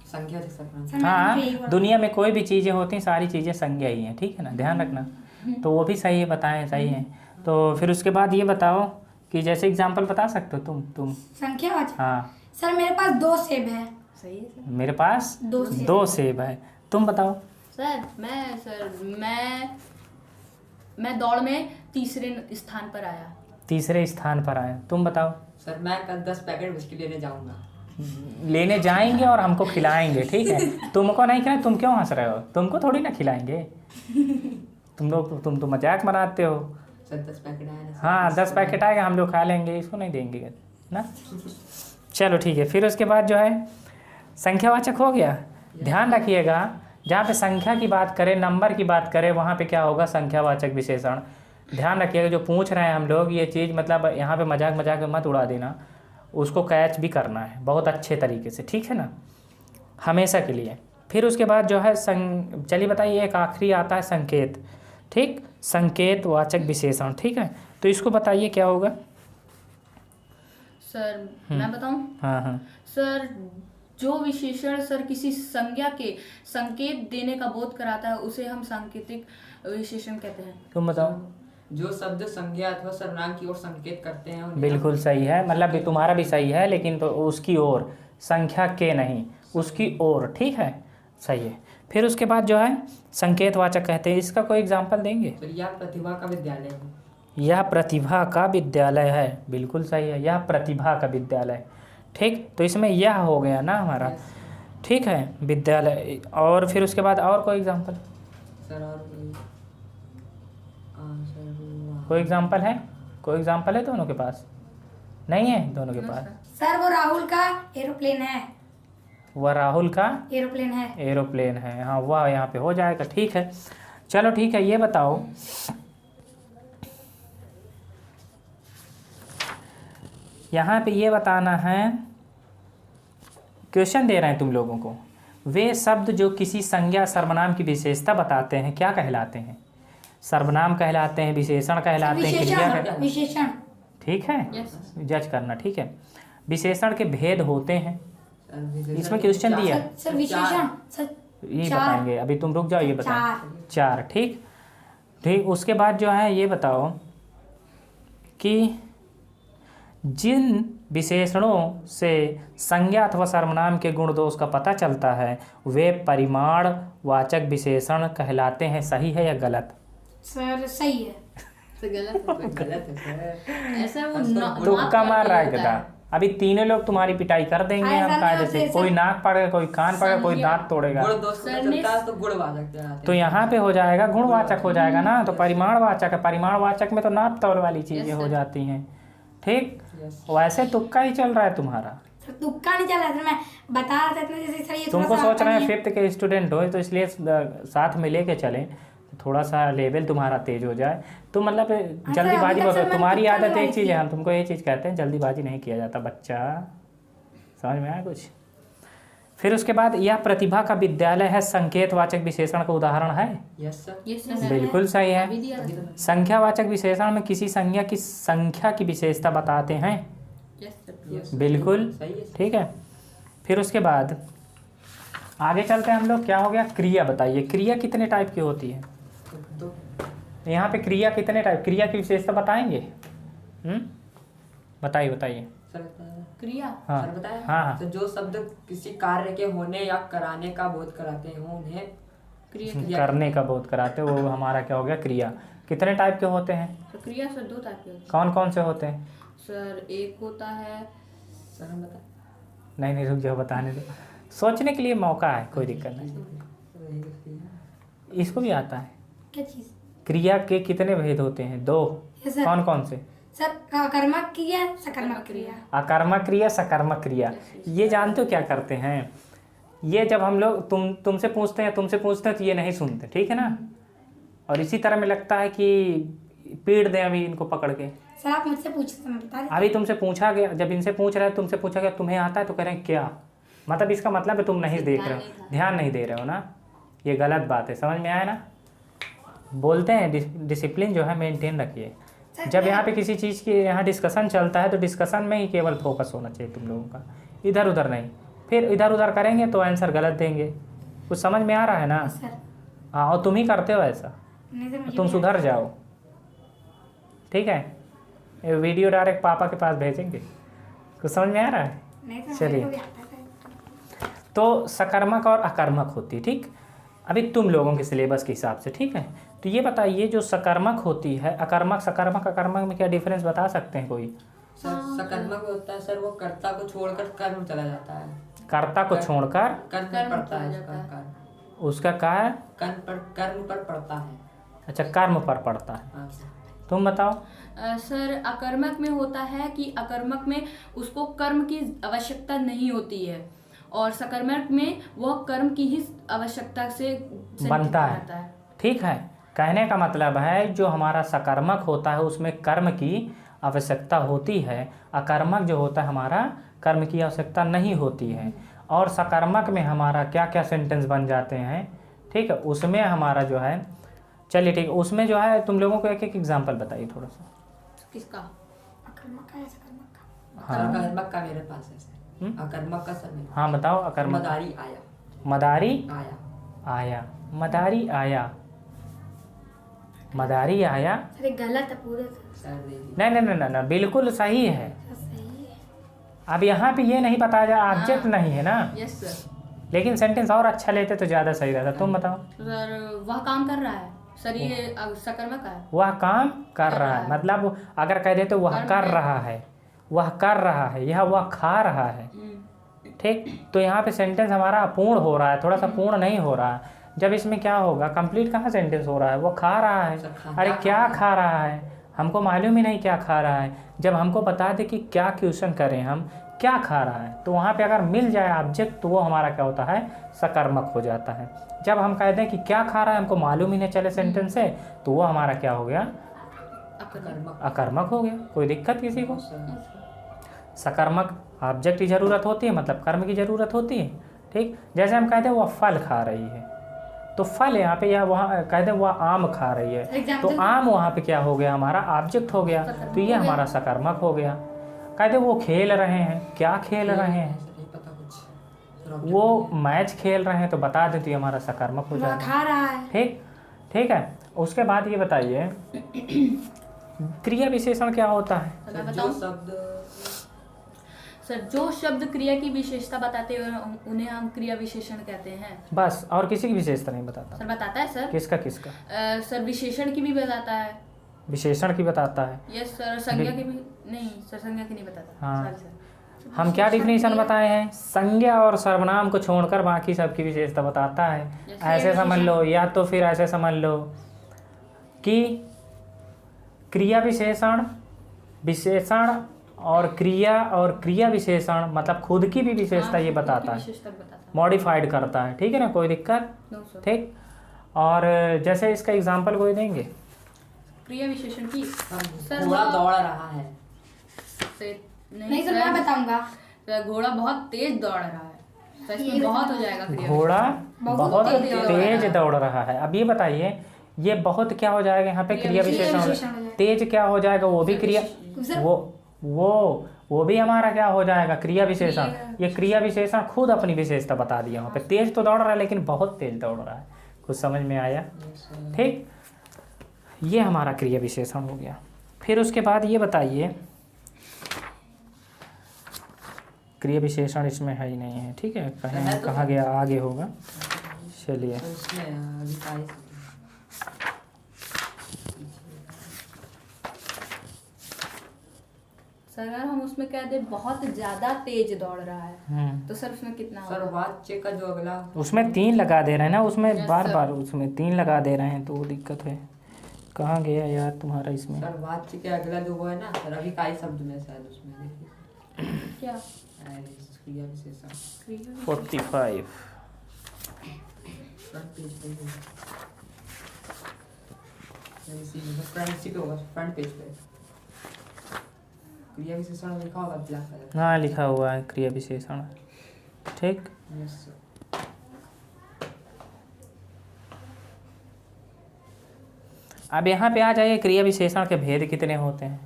संख्यावाचक शब्द मानते सर, मैंने तो यही हाँ, बोला। दुनिया में कोई भी चीज़ें होती हैं, सारी चीज़ें संज्ञा ही हैं, ठीक है ना, ध्यान रखना। तो वो भी सही है, बताएं सही है। तो फिर उसके बाद ये बताओ कि जैसे एग्जाम्पल बता सकते हो तुम। संख्यावाचक हाँ, सर मेरे पास 2 सेब है। सही है सर। मेरे पास 2 सेब है, तुम बताओ। मैं दौड़ में तीसरे स्थान पर आया। तीसरे स्थान पर आए, तुम बताओ। हैं। सर मैं कल 10 पैकेट बिस्किट लेने जाऊंगा। लेने जाएंगे और हमको खिलाएंगे, ठीक है। तुमको नहीं खिलाएं, तुम क्यों हंस रहे हो? तुमको थोड़ी ना खिलाएंगे। तुम तो मजाक बनाते हो। सर 10 पैकेट आए ना। हाँ, 10 पैकेट आएगा, हम लोग खा लेंगे, इसको नहीं देंगे ना। चलो ठीक है। फिर उसके बाद जो है संख्यावाचक हो गया। ध्यान रखिएगा, जहाँ पे संख्या की बात करें, नंबर की बात करें, वहाँ पे क्या होगा? संख्यावाचक विशेषण। ध्यान रखिएगा, जो पूछ रहे हैं हम लोग ये चीज़, मतलब यहाँ पे मजाक मजाक में मत उड़ा देना, उसको कैच भी करना है बहुत अच्छे तरीके से, ठीक है ना, हमेशा के लिए। फिर उसके बाद जो है चलिए बताइए, एक आखिरी आता है संकेत, ठीक, संकेतवाचक विशेषण, ठीक है। तो इसको बताइए क्या होगा? सर मैं बताऊं? हाँ हाँ। सर जो विशेषण सर किसी संज्ञा के संकेत देने का बोध कराता है उसे हम सांकेतिक विशेषण कहते हैं। तुम बताओ। जो शब्द संज्ञा अथवा सर्वनाम की ओर संकेत करते हैं उन्हें बिल्कुल सही है, मतलब भी तुम्हारा भी सही है, लेकिन तो उसकी ओर, संख्या के नहीं, उसकी ओर, ठीक है, सही है। फिर उसके बाद जो है संकेतवाचक कहते हैं, इसका कोई एग्जाम्पल देंगे? तो यह प्रतिभा का विद्यालय है। यह प्रतिभा का विद्यालय है, बिल्कुल सही है, यह प्रतिभा का विद्यालय, ठीक। तो इसमें यह हो गया ना हमारा, ठीक है, विद्यालय। और फिर उसके बाद और कोई एग्जाम्पल? सर और कोई एग्जाम्पल है? कोई एग्जाम्पल है दोनों के पास? नहीं है दोनों के पास? सर वो राहुल का एरोप्लेन है। वह राहुल का एरोप्लेन है। एरोप्लेन है, हाँ, वह यहाँ पे हो जाएगा, ठीक है। चलो ठीक है, ये बताओ, यहाँ पे ये बताना है, क्वेश्चन दे रहे हैं तुम लोगों को, वे शब्द जो किसी संज्ञा सर्वनाम की विशेषता बताते हैं क्या कहलाते हैं? सर्वनाम कहलाते हैं, विशेषण कहलाते हैं, क्रिया विशेषण। ठीक है, जज करना, ठीक है। विशेषण के भेद होते हैं, इसमें क्वेश्चन दिया, सर विशेषण सर ये चार। बताएंगे, अभी तुम रुक जाओ, ये बताओ। 4, ठीक ठीक। उसके बाद जो है ये बताओ कि जिन विशेषणों से संज्ञा अथवा सर्वनाम के गुण दोष का पता चलता है वे परिमाणवाचक विशेषण कहलाते हैं, सही है या गलत? सर सही है। तो गलत गलत है सर। ऐसा वो तुक्का मार रहा है गधा। अभी तीनों लोग तुम्हारी पिटाई कर देंगे हम कायदे से, कोई नाक पड़ेगा, कोई कान पड़ेगा, कोई दांत तोड़ेगा। गुण दोष पता चलता है तो गुणवाचक कहलाते तो हैं। यहाँ पे हो जाएगा गुणवाचक हो जाएगा ना, तो परिमाणवाचक है। परिमाणवाचक में तो नाप तौल वाली चीजें हो जाती हैं, ठीक। वैसे तुक्का ही चल रहा है तुम्हारा। सर तुक्का नहीं चल रहा था, मैं बता रहा था इतना जैसे सर ये तुमको थोड़ा सा सोच रहे हैं आता नहीं है। 5th के स्टूडेंट हो तो इसलिए साथ में लेके चलें, थोड़ा सा लेवल तुम्हारा तेज हो जाए। तो मतलब जल्दीबाजी अभी तक सर बस, मैंने तुम्हारी तुक्का आदत लगाई एक चीज़ थी। है, हम तुमको ये चीज़ कहते हैं जल्दीबाजी नहीं किया जाता बच्चा, समझ में आया कुछ। फिर उसके बाद यह प्रतिभा का विद्यालय है संकेतवाचक विशेषण का उदाहरण है। Yes sir. ये सर बिल्कुल सही है। अभी दिया था। संख्यावाचक विशेषण में किसी संख्या की विशेषता बताते हैं। Yes sir. यस बिल्कुल सही है सर। ठीक है। फिर उसके बाद आगे चलते हैं हम लोग, क्या हो गया क्रिया। बताइए क्रिया कितने टाइप की होती है। तो यहाँ पे क्रिया कितने टाइप, क्रिया की विशेषता बताएंगे। बताइए बताइए। सर बताया। क्रिया हाँ सर बताया। हाँ हाँ। तो जो शब्द किसी कार्य के होने या कराने का बोध कराते हो उन्हें क्रिया करने का बोध कराते वो हमारा क्या हो गया क्रिया। कितने टाइप के होते हैं, तो क्रिया सर 2 टाइप के होते हैं। कौन कौन से होते हैं। सर एक होता है सर हम बताए। नहीं नहीं रुक जाओ, बताने दो, सोचने के लिए मौका है, कोई दिक्कत नहीं। इसको भी आता है। क्या चीज़ क्रिया के कितने भेद होते हैं, 2। Yes sir. कौन कौन से। सर कर्मक क्रिया सकर्मक क्रिया। अकर्मक क्रिया सकर्मक क्रिया। ये जानते हो क्या करते हैं, ये जब हम लोग तुमसे पूछते हैं तो ये नहीं सुनते, ठीक है ना। और इसी तरह में लगता है कि पीट दें अभी इनको पकड़ के। सर आप मुझसे पूछते तो मैं बता देता। अभी तुमसे पूछा गया, जब इनसे पूछ रहे हैं तुमसे पूछा गया तुम्हें आता है तो कह रहे हैं क्या, मतलब इसका मतलब है तुम नहीं देख रहे हो, ध्यान नहीं दे रहे हो ना। ये गलत बात है, समझ में आया ना। बोलते हैं डिसिप्लिन जो है मेंटेन रखिए। जब यहाँ पे किसी चीज़ की यहाँ डिस्कशन चलता है तो डिस्कशन में ही केवल फोकस होना चाहिए तुम लोगों का, इधर उधर नहीं। फिर इधर उधर करेंगे तो आंसर गलत देंगे। कुछ समझ में आ रहा है ना। सर हाँ, और तुम ही करते हो ऐसा, नहीं सर मुझे तुम भी सुधर जाओ, ठीक है। ये वीडियो डायरेक्ट पापा के पास भेजेंगे। कुछ समझ में आ रहा है। नहीं सर चलिए। मुझे भी आता है सर। तो सकर्मक और अकर्मक होती है, ठीक। अभी तुम लोगों के सिलेबस के हिसाब से, ठीक है। तो ये बताइए जो सकर्मक होती है, अकर्मक सकर्मक अकर्मक में क्या डिफरेंस बता सकते हैं कोई। सर सकर्मक होता है सर वो कर्ता को छोड़कर कर्म चला जाता है। कर्ता को छोड़कर कर्म कर्म पड़ता है चला उसका जाता है। उसका कार्य, कर्म पर पड़ता है। अच्छा कर्म पर पड़ता है। हाँ सर। तुम बताओ। सर अकर्मक में होता है कि अकर्मक में उसको कर्म की आवश्यकता नहीं होती है और सकर्मक में वह कर्म की ही आवश्यकता से बनता रहता है, ठीक है। कहने का मतलब है जो हमारा सकर्मक होता है उसमें कर्म की आवश्यकता होती है, अकर्मक जो होता है हमारा कर्म की आवश्यकता नहीं होती है। और सकर्मक में हमारा क्या क्या सेंटेंस बन जाते हैं, ठीक है। उसमें हमारा जो है, चलिए ठीक है, उसमें जो है तुम लोगों को एक एक एग्जांपल बताइए थोड़ा सा। किसका अकर्मक का है सकर्मक का। अकर्मक का मेरे पास है सर। अकर्मक का सर मेरे हाँ बताओ। अकर्मक। मदारी आया। मदारी आया। आया, मदारी आया, मदारी आया। सर ये गलत है पूरे सर दे दी। नहीं नहीं नहीं नहीं, बिल्कुल सही है। सर सही है। अब यहाँ पे ये नहीं बताया जा, ऑब्जेक्ट नहीं है ना, यस सर। लेकिन सेंटेंस और अच्छा लेते तो ज़्यादा सही रहता। तुम बताओ। सर वह काम कर रहा है सर, ये सकर्मक है। वह काम कर रहा है, मतलब अगर कह देते वह कर रहा है, वह कर रहा है, यह वह खा रहा है, ठीक। तो यहाँ पे सेंटेंस हमारा अपूर्ण हो रहा है, थोड़ा सा पूर्ण नहीं हो रहा है। जब इसमें क्या होगा, कंप्लीट कहाँ सेंटेंस हो रहा है, वो खा रहा है। अरे क्या खा रहा है, हमको मालूम ही नहीं क्या खा रहा है। जब हमको बता दे कि क्या क्वेश्चन करें हम, क्या खा रहा है, तो वहाँ पे अगर मिल जाए ऑब्जेक्ट तो वो हमारा क्या होता है, सकर्मक हो जाता है। जब हम कह दें कि क्या खा रहा है, हमको मालूम ही नहीं चले सेंटेंस से, तो वो हमारा क्या हो गया, अकर्मक। अकर्मक हो गया। कोई दिक्कत किसी को। सकर्मक ऑब्जेक्ट की ज़रूरत होती है, मतलब कर्म की ज़रूरत होती है, ठीक। जैसे हम कहते हैं वह फल खा रही है, तो फल यहाँ पे या वहाँ कहते हैं वह आम खा रही है, तो आम वहाँ पे क्या हो गया, हमारा ऑब्जेक्ट हो गया, तो ये हमारा सकर्मक हो गया। कहते वो खेल रहे हैं, क्या खेल रहे हैं, नहीं पता कुछ। वो मैच खेल रहे हैं, तो बता देती हमारा सकर्मक हो वह जाता है, खा रहा है। ठीक। ठीक है। उसके बाद ये बताइए क्रिया विशेषण क्या होता है। मैं जो बताऊं शब्द सर, जो शब्द क्रिया की विशेषता बताते हैं उन्हें हम क्रिया विशेषण कहते हैं। बस, और किसी की विशेषता नहीं बताता। सर बताता है सर। किसका किसका। सर विशेषण की भी बताता है। विशेषण की बताता है। यस सर, संज्ञा की भी नहीं सर, संज्ञा की नहीं बताता। हाँ। Sorry sir. हम क्या डिफिनेशन बताए हैं, संज्ञा और सर्वनाम को छोड़कर बाकी सबकी विशेषता बताता है। Yes, ऐसे ये समझ लो, या तो फिर ऐसे समझ लो कि क्रिया विशेषण, विशेषण और क्रिया विशेषण मतलब खुद की भी विशेषता ये बताता है, विशेषता बताता है। मॉडिफाइड करता है, ठीक है ना, कोई दिक्कत, नो सर। ठीक। और जैसे इसका एग्जांपल कोई देंगे, क्रिया विशेषण की सर घोड़ा वो- दौड़ रहा है। नहीं सर, मैं बताऊंगा। सर घोड़ा बहुत तेज दौड़ रहा है, तो इसमें बहुत हो जाएगा क्रिया घोड़ा बहुत बहुत तेज दौड़ रहा तेज है। दौड़ रहा है। अब ये बताइए, ये बहुत क्या हो जाएगा यहाँ पे, क्रिया विशेषण हो विशेषण हो जाएगा। जाएगा। तेज क्या हो जाएगा, वो भी क्रिया, सर वो भी हमारा क्या हो जाएगा, क्रिया विशेषण। ये क्रिया विशेषण खुद अपनी विशेषता बता दिया वहाँ पे, तेज तो दौड़ रहा है लेकिन बहुत तेज दौड़ रहा है। कुछ समझ में आया, ठीक। ये हमारा क्रिया विशेषण हो गया। फिर उसके बाद ये बताइए, क्रिया विशेषण इसमें है ही नहीं है, ठीक है, कहीं कहाँ गया, आगे होगा। चलिए, तो इसमें अभी काई सर अगर हम उसमें कह दे बहुत ज्यादा तेज दौड़ रहा है, तो सर उसमें कितना सर होगा? वाच्य का जो अगला उसमें 3 लगा दे रहे हैं ना, उसमें Yes, बार sir. बार उसमें 3 लगा दे रहे हैं, तो वो दिक्कत है। कहाँ गया यार तुम्हारा इसमें, सर वाच्य के अगला जो वो है ना सर, अभी काई शब्द में शायद उसमें देखिए क्या क्रिया विशेषण क्रिया 45। फ्रंट पेज पे ही होगा। इसी में फ्रंट इसी पे होगा, फ्रंट पेज पे क्रिया विशेषण लिखा होगा ब्लैक कलर। हाँ लिखा हुआ है क्रिया विशेषण, ठीक। Yes sir. अब यहाँ पे आ जाइए, क्रिया विशेषण के भेद कितने होते हैं,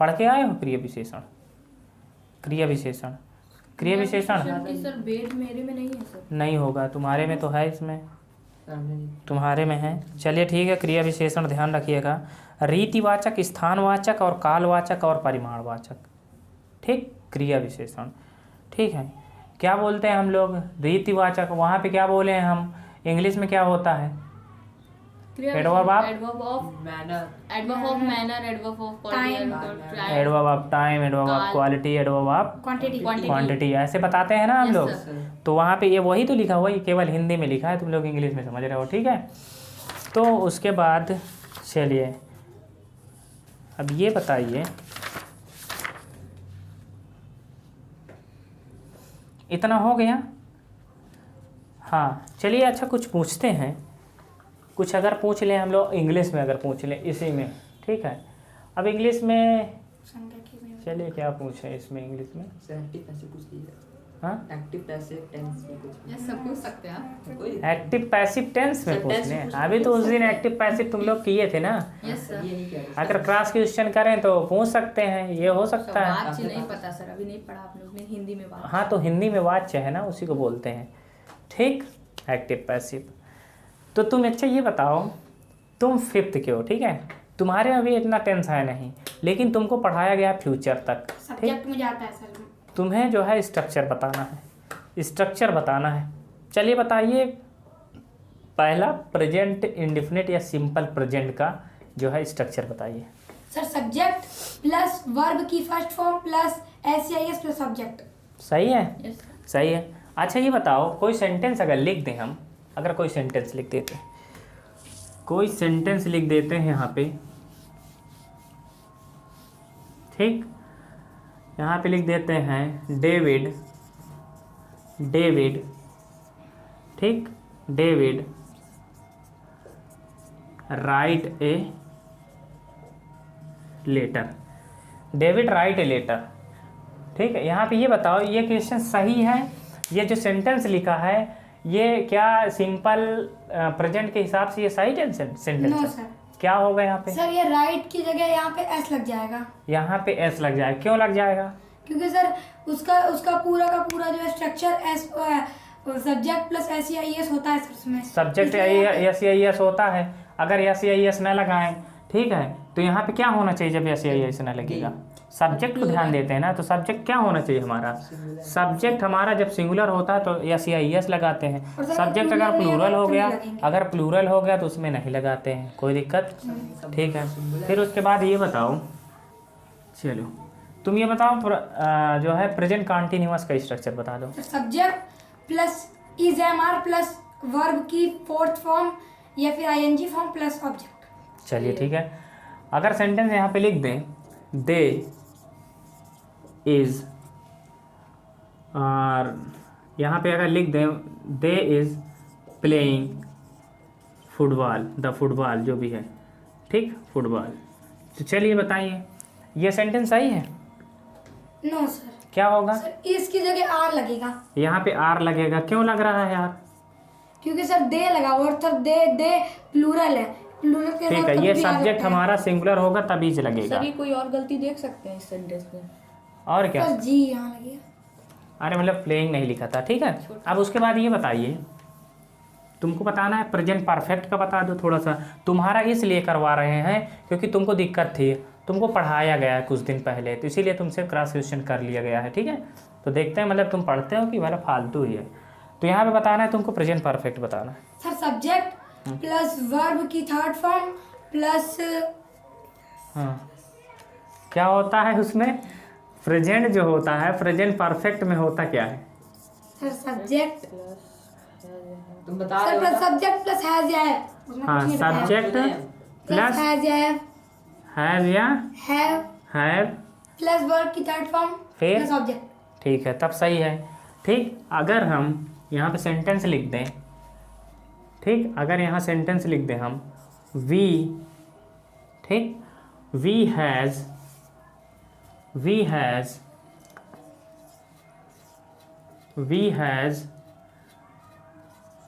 पढ़ के आए हो क्रिया विशेषण। क्रिया विशेषण की सर भेद मेरे में नहीं है सर। नहीं होगा, तुम्हारे में तो है, इसमें सर हमने तुम्हारे में है। चलिए ठीक है, क्रिया विशेषण ध्यान रखिएगा, रीतिवाचक, स्थानवाचक और कालवाचक और परिमाणवाचक, ठीक। क्रिया विशेषण, ठीक है। क्या बोलते हैं हम लोग, रीतिवाचक, वहाँ पे क्या बोले हैं हम, इंग्लिश में क्या होता है, adverb of manner adverb of manner, adverb of quality, adverb of time, adverb of quality, adverb of quantity quantity, ऐसे बताते हैं ना हम Yes, लोग। sir. तो वहाँ पे ये वही तो लिखा हुआ है, ये केवल हिंदी में लिखा है, तुम लोग इंग्लिश में समझ रहे हो, ठीक है। तो उसके बाद चलिए, अब ये बताइए, इतना हो गया। हाँ चलिए, अच्छा कुछ पूछते हैं, कुछ अगर पूछ लें हम लोग इंग्लिश में, अगर पूछ लें इसी में, ठीक है। अब इंग्लिश में चलिए क्या पूछें इसमें इंग्लिश में, सर एक्टिव पैसिव पूछ लीजिए। हाँ एक्टिव पैसिव टेंस में कुछ ये सब पूछ सकते हैं आप। कोई एक्टिव पैसिव टेंस में सर, पूछ टेंस लें। पूछ अभी तो उस दिन एक्टिव पैसिव तुम लोग किए थे ना, यस सर। ये नहीं किया अगर क्रॉस क्वेश्चन करें तो पूछ सकते हैं, ये हो सकता है। वाच्य नहीं पता सर, अभी नहीं पढ़ा आप लोग ने, हिंदी में बात। हाँ तो हिंदी में वाच्य है ना, उसी को बोलते हैं, ठीक। Active passive. तो तुम अच्छा ये बताओ, तुम 5th के हो, ठीक है, तुम्हारे में भी इतना टेंस है नहीं, लेकिन तुमको पढ़ाया गया फ्यूचर तक, ठीक। सब्जेक्ट में जाता है सर। तुम्हें जो है स्ट्रक्चर बताना है, स्ट्रक्चर बताना है। चलिए बताइए, पहला प्रेजेंट इंडेफिनिट या सिंपल प्रेजेंट का जो है स्ट्रक्चर बताइए। सर सब्जेक्ट प्लस वर्ब की first form plus S plus subject. सही है, यस सही है। अच्छा ये बताओ, कोई सेंटेंस अगर लिख दें हम, अगर कोई सेंटेंस लिख देते, कोई सेंटेंस लिख देते हैं यहाँ पे, ठीक। यहाँ पे लिख देते हैं डेविड, ठीक, David write a letter, David write a letter, ठीक है। यहाँ पे ये बताओ, ये क्वेश्चन सही है, ये जो सेंटेंस लिखा है ये क्या सिंपल प्रेजेंट के हिसाब से ये सही सेंटेंस नो है? सर। क्या होगा यहाँ पे? सर ये राइट की जगह यहाँ पे एस लग जाएगा। यहाँ पे एस लग जाएगा, क्यों लग जाएगा? क्योंकि सर उसका पूरा का पूरा जो structure S subject plus S या एस होता है सर उसमें। सब्जेक्ट एस या एस होता है, अगर एस या एस न लगाएं, ठीक है, तो यहाँ पे क्या होना चाहिए जब एस या एस न लगेगा? सब्जेक्ट को ध्यान देते हैं ना, तो सब्जेक्ट क्या होना चाहिए हमारा? सब्जेक्ट हमारा जब सिंगुलर होता है तो एस या एस लगाते हैं। सब्जेक्ट अगर प्लूरल हो गया, अगर प्लूरल हो गया तो उसमें नहीं लगाते हैं, कोई दिक्कत? ठीक है। फिर उसके बाद ये बताओ, चलो तुम ये बताओ थोड़ा जो है प्रेजेंट कॉन्टिन्यूअस का स्ट्रक्चर बता दो। Subject plus is am are plus verb की फोर्थ फॉर्म या फिर आईएनजी फॉर्म प्लस ऑब्जेक्ट। चलिए ठीक है, अगर सेंटेंस यहाँ पे लिख दें, दे इज़, और यहाँ पे अगर लिख दें they is playing football, the football जो भी है, ठीक, फुटबॉल। तो चलिए बताइए ये सेंटेंस सही है? No sir. क्या होगा? सर इसकी जगह आर लगेगा। यहाँ पे आर लगेगा, क्यों लग रहा है यार? क्योंकि सर दे लगा और सर दे प्लूरल है, प्लूरल के ठीक साथ है, कभी ये भी आ सब्जेक्ट सकता है। हमारा सिंगुलर होगा तभी से लगेगा। सर ये कोई और गलती देख सकते हैं इस सेंटेंस में? और क्या? सर जी यहाँ लगेगा। अरे मतलब प्लेइंग नहीं लिखा था, ठीक है। अब उसके बाद ये बताइए, तुमको बताना है प्रेजेंट परफेक्ट का, बता दो थोड़ा सा। तुम्हारा इसलिए करवा रहे हैं क्योंकि तुमको दिक्कत थी, तुमको पढ़ाया गया है कुछ दिन पहले, तो इसीलिए तुमसे क्रॉस क्वेश्चन कर लिया गया है, ठीक है। तो देखते हैं मतलब तुम पढ़ते हो कि भाई फालतू ही है। तो यहाँ पे बताना है तुमको प्रेजेंट परफेक्ट बताना है। सर सब्जेक्ट प्लस वर्ब की थर्ड फॉर्म प्लस हाँ, क्या होता है उसमें? प्रेजेंट जो होता है प्रेजेंट परफेक्ट में होता क्या है? सर सब्जेक्ट तुम बता सर रहे हो प्लस ना? सब्जेक्ट प्लस हैज या है। उसमें हाँ, कुछ नहीं बताया। सब्जेक्ट प्लस हैज या हैज या हैव प्लस वर्ब की थर्ड फॉर्म फिर? Plus object. ठीक है, तब सही है। ठीक, अगर हम यहाँ पे सेंटेंस लिख दें, ठीक, अगर यहाँ सेंटेंस लिख दें हम वी, ठीक, वी हैज़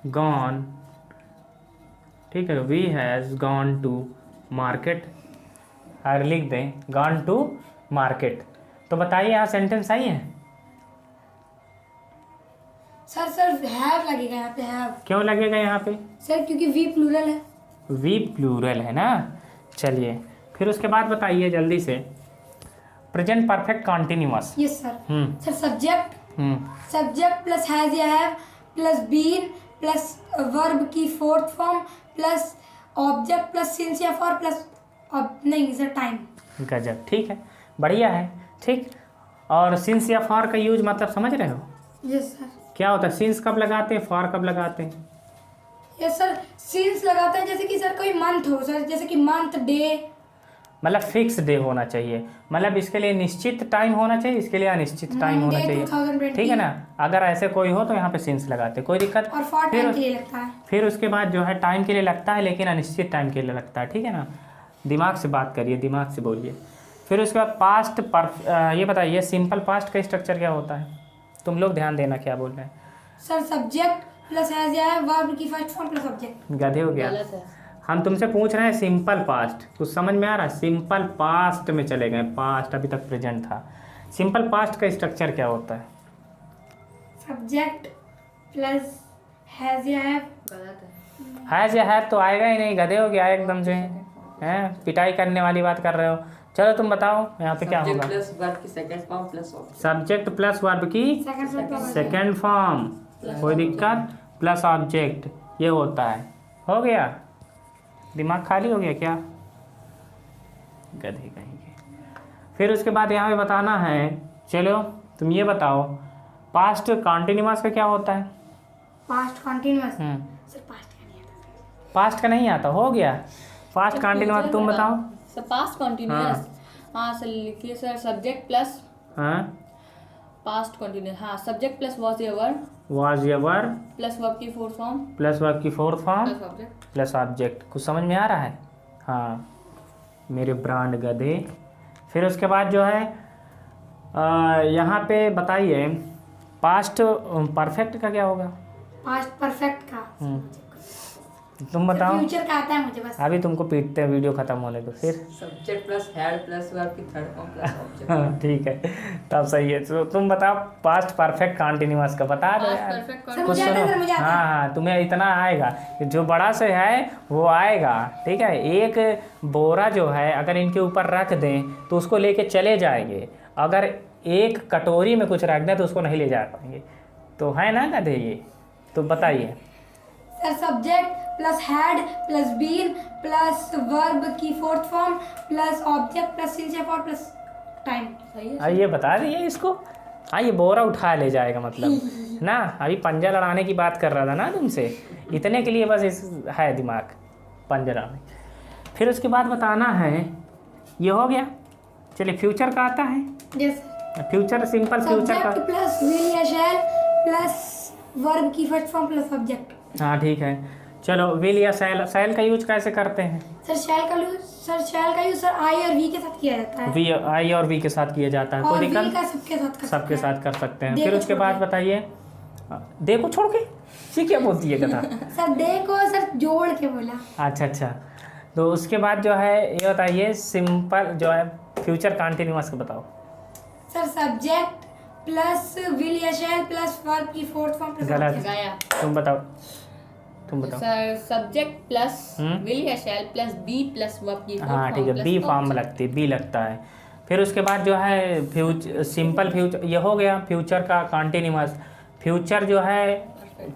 गॉन, ठीक है, we has gone to market, अगर लिख दें गॉन टू मार्केट, तो बताइए यहाँ सेंटेंस सही है? सर हैव लगेगा यहाँ पे, हैव। क्यों लगेगा यहाँ पे? सर क्योंकि वी प्लूरल है। वी प्लूरल है ना। चलिए फिर उसके बाद बताइए जल्दी से, present perfect continuous. Yes sir. Sir subject plus has या have plus been plus verb की fourth form plus object plus since या फॉर प्लस नहीं सर टाइम। गजब, ठीक है, बढ़िया है, ठीक। और सिंस या फॉर का यूज मतलब समझ रहे हो? Yes sir. क्या होता है? सिंस कब लगाते हैं, फॉर कब लगाते हैं? यस सर, सिंस लगाते हैं जैसे कि सर कोई मंथ हो सर, जैसे कि मंथ डे, मतलब फिक्स डे होना चाहिए, मतलब इसके लिए निश्चित टाइम होना चाहिए, इसके लिए अनिश्चित टाइम होना चाहिए, 2020। ठीक है ना। अगर ऐसे कोई हो तो यहाँ पे सिंस लगाते, कोई दिक्कत। और फॉर टाइम के लिए लगता है। फिर उसके बाद जो है टाइम के लिए लगता है, लेकिन अनिश्चित टाइम के लिए लगता है, ठीक है ना। दिमाग से बात करिए, दिमाग से बोलिए। फिर उसके बाद पास्ट ये बताइए सिंपल पास्ट का स्ट्रक्चर क्या होता है? तुम लोग ध्यान देना क्या बोल रहे हैं। सर सब्जेक्ट प्लस हैज या है वर्ब की फर्स्ट फॉर्म प्लस ऑब्जेक्ट। गधे हो गया। गलत है। हम तुमसे पूछ रहे हैं सिंपल पास्ट, कुछ समझ में आ रहा है? सिंपल पास्ट में चले गए, पास्ट अभी तक प्रेजेंट था। सिंपल पास्ट का स्ट्रक्चर क्या होता है? सब्जेक्ट प्लस हैज या है। गलत है। हैज़ या हैव तो आएगा ही नहीं, गधे हो गया एकदम से, हैं पिटाई करने वाली बात कर रहे हो। चलो तुम बताओ यहाँ पे क्या होगा? प्लस वर्ब की second form plus object. Subject plus verb की सेकंड फॉर्म, कोई दिक्कत, प्लस ऑब्जेक्ट, ये होता है। हो गया? दिमाग खाली हो गया क्या? गधे कहेंगे। फिर उसके बाद यहाँ पे बताना है, चलो तुम ये बताओ पास्ट कॉन्टिन्यूअस का क्या होता है? Past continuous. सर पास्ट का नहीं आता। पास्ट का नहीं आता, हो गया। पास्ट कॉन्टिन्यूअस तुम बताओ। सर पास्ट कॉन्टिन्यूअस, हाँ सर लिखिए सर, सब्जेक्ट प्लस हाँ, पास्ट कॉन्टिन्यूअस, हाँ subject plus was ever was ever plus verb की फोर्थ फॉर्म प्लस वर्ब की fourth form plus object. Plus object. कुछ समझ में आ रहा है? हाँ मेरे ब्रांड गधे। फिर उसके बाद जो है यहाँ पे बताइए पास्ट परफेक्ट का क्या होगा? पास्ट परफेक्ट का। तुम बताओ। फ्यूचर का आता है मुझे बस। अभी तुमको पीटते हैं, वीडियो खत्म होने दो। फिर subject plus had plus verb की थर्ड फॉर्म प्लस ऑब्जेक्ट। हाँ ठीक है, तब सही है। तो तुम बताओ पास्ट परफेक्ट कॉन्टिन्यूअस का बता दो पास्ट यार। परफेक्ट सर कुछ मुझे आता है, सुनो। सर मुझे आता है। हाँ हाँ, तुम्हें इतना आएगा, जो बड़ा से है वो आएगा, ठीक है। एक बोरा जो है अगर इनके ऊपर रख दें तो उसको लेके चले जाएंगे, अगर एक कटोरी में कुछ रख दें तो उसको नहीं ले जा पाएंगे। तो है ना गधे ये? तो बताइए। Sir subject plus had plus been plus verb की fourth form plus object plus since या फॉर प्लस टाइम। सही है। आइए बता दिए इसको। हाँ ये बोरा उठा ले जाएगा मतलब ना। अभी पंजा लड़ाने की बात कर रहा था ना तुमसे, इतने के लिए बस इस है दिमाग पंजा में। फिर उसके बाद बताना है, ये हो गया। चलिए फ्यूचर का आता है। यस फ्यूचर सिंपल फ्यूचर का। सब्जेक्ट प्लस विल या शैल प्लस वर्ब की फर्स्ट फॉर्म प्लस ऑब्जेक्ट। हाँ ठीक है, चलो विल या शैल, शैल का यूज कैसे करते हैं? सर शैल का यूज सर आई और वी के साथ किया जाता है। वी, आई और वी के साथ किया जाता है, और कोई विल दिक्कत? का सबके साथ कर सबके सकते हैं। साथ कर सकते हैं। देखो फिर उसके छोड़ बाद के। बताइए, देखो छोड़ के, ये क्या बोलती है कथा? सर देखो सर जोड़ के बोला। अच्छा अच्छा, तो उसके बाद जो है ये बताइए सिंपल जो है फ्यूचर कंटिन्यूअस का बताओ। सर सब्जेक्ट प्लस विल या शैल प्लस वर्ब की फोर्थ फॉर्म प्लस गलत। ऑब्जेक्ट। गाया तुम बताओ, तुम बताओ। सर सब्जेक्ट प्लस विल या shall plus be plus verb की हाँ ठीक है, बी फॉर्म में लगती है, बी लगता है। फिर उसके बाद जो है सिंपल फ्यूचर, ये हो गया फ्यूचर का कंटिन्यूअस। फ्यूचर जो है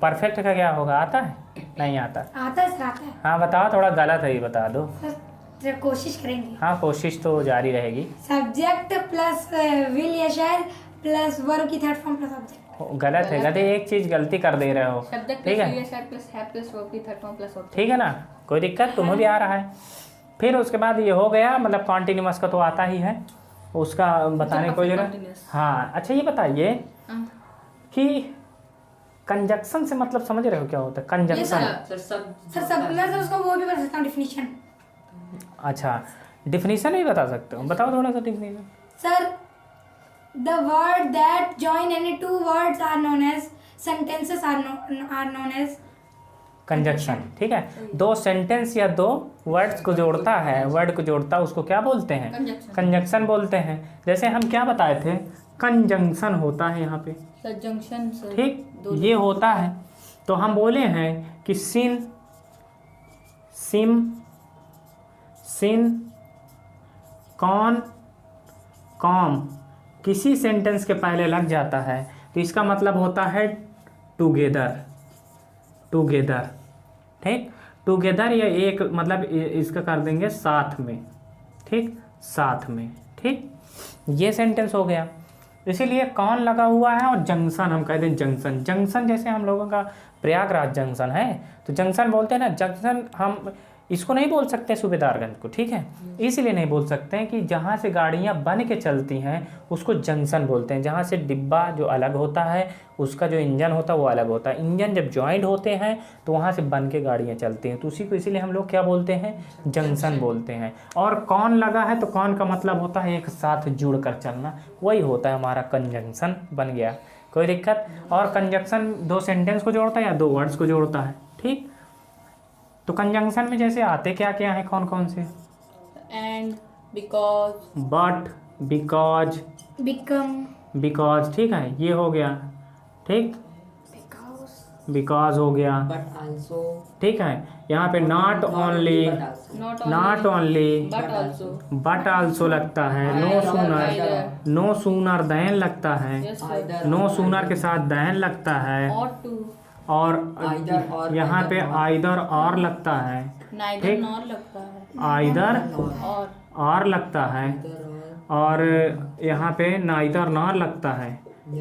परफेक्ट का क्या होगा, आता है? नहीं आता। आता है सर, आता है हाँ बताओ, थोड़ा गलत है ये बता दो। सर कोशिश करेंगे। हाँ कोशिश तो जारी रहेगी। सब्जेक्ट प्लस विल या शैल प्लस वर्ब की थर्ड फॉर्म प्लस ऑब्जेक्ट। गलत है, गलत एक चीज़ गलती कर दे रहे हो, सब्जेक्ट ठीक प्लस है? विल या shall plus have plus verb की थर्ड फॉर्म प्लस ऑब्जेक्ट। ठीक है ना, कोई दिक्कत? तुम्हें भी आ रहा है। फिर उसके बाद ये हो गया, मतलब कॉन्टिन्यूअस का तो आता ही है, उसका बताने कोई जरूरत। continuous। हाँ अच्छा, ये बताइए कि कंजक्शन से मतलब समझ रहे हो क्या होता है कंजक्शन? सर सब सर सब मैं सर उसको वो भी बता सकता हूँ डेफिनेशन। अच्छा, डिफिनीशन भी बता सकते हो, बताओ थोड़ा सा definition. Sir the word that join any two words are known as sentences are known as conjunction. ठीक है, दो सेंटेंस या दो वर्ड्स को जोड़ता है, वर्ड को जोड़ता है, उसको क्या बोलते हैं? Conjunction। कंजक्शन बोलते हैं। जैसे हम क्या बताए थे, कंजंक्शन होता है यहाँ पे, सर जंक्शन सर ठीक, ये होता है। तो हम बोले हैं कि सिन, सिम, सिन, कॉन, कॉम किसी सेंटेंस के पहले लग जाता है तो इसका मतलब होता है टुगेदर, टुगेदर। ठीक, टुगेदर या एक मतलब इसका कर देंगे साथ में, ठीक, साथ में। ठीक, ये सेंटेंस हो गया। इसीलिए कौन लगा हुआ है और जंक्शन हम कहते हैं जंक्शन। जंक्शन जैसे हम लोगों का प्रयागराज जंक्शन है तो जंक्शन बोलते हैं ना, जंक्शन हम इसको नहीं बोल सकते सूबेदारगंज को, ठीक है? इसीलिए नहीं बोल सकते हैं कि जहाँ से गाड़ियाँ बन के चलती हैं उसको जंक्शन बोलते हैं। जहाँ से डिब्बा जो अलग होता है, उसका जो इंजन होता है वो अलग होता है। इंजन जब जॉइंट होते हैं तो वहाँ से बन के गाड़ियाँ चलती हैं, तो उसी को इसीलिए हम लोग क्या बोलते हैं, जंक्शन बोलते हैं। और कौन लगा है तो कौन का मतलब होता है एक साथ जुड़ कर चलना, वही होता है हमारा कंजंक्शन बन गया। कोई दिक्कत? और कंजंक्शन दो सेंटेंस को जोड़ता है या दो वर्ड्स को जोड़ता है, ठीक? तो कंजंक्शन में जैसे आते क्या क्या हैं, कौन कौन से? And, because, but, because, become, because, ठीक है, ये हो गया, ठीक, बिकॉज हो गया, बट आल्सो, ठीक है। यहाँ पे not only, not only, but also लगता है। No sooner, no sooner than लगता है, नो सूनर के साथ देन लगता है। और टू, और Either or, यहाँ पे either आइदर और लगता है, नाइदर ठीक। नॉर लगता है, आइदर और लगता है, और यहाँ पे नाइदर नॉर लगता है,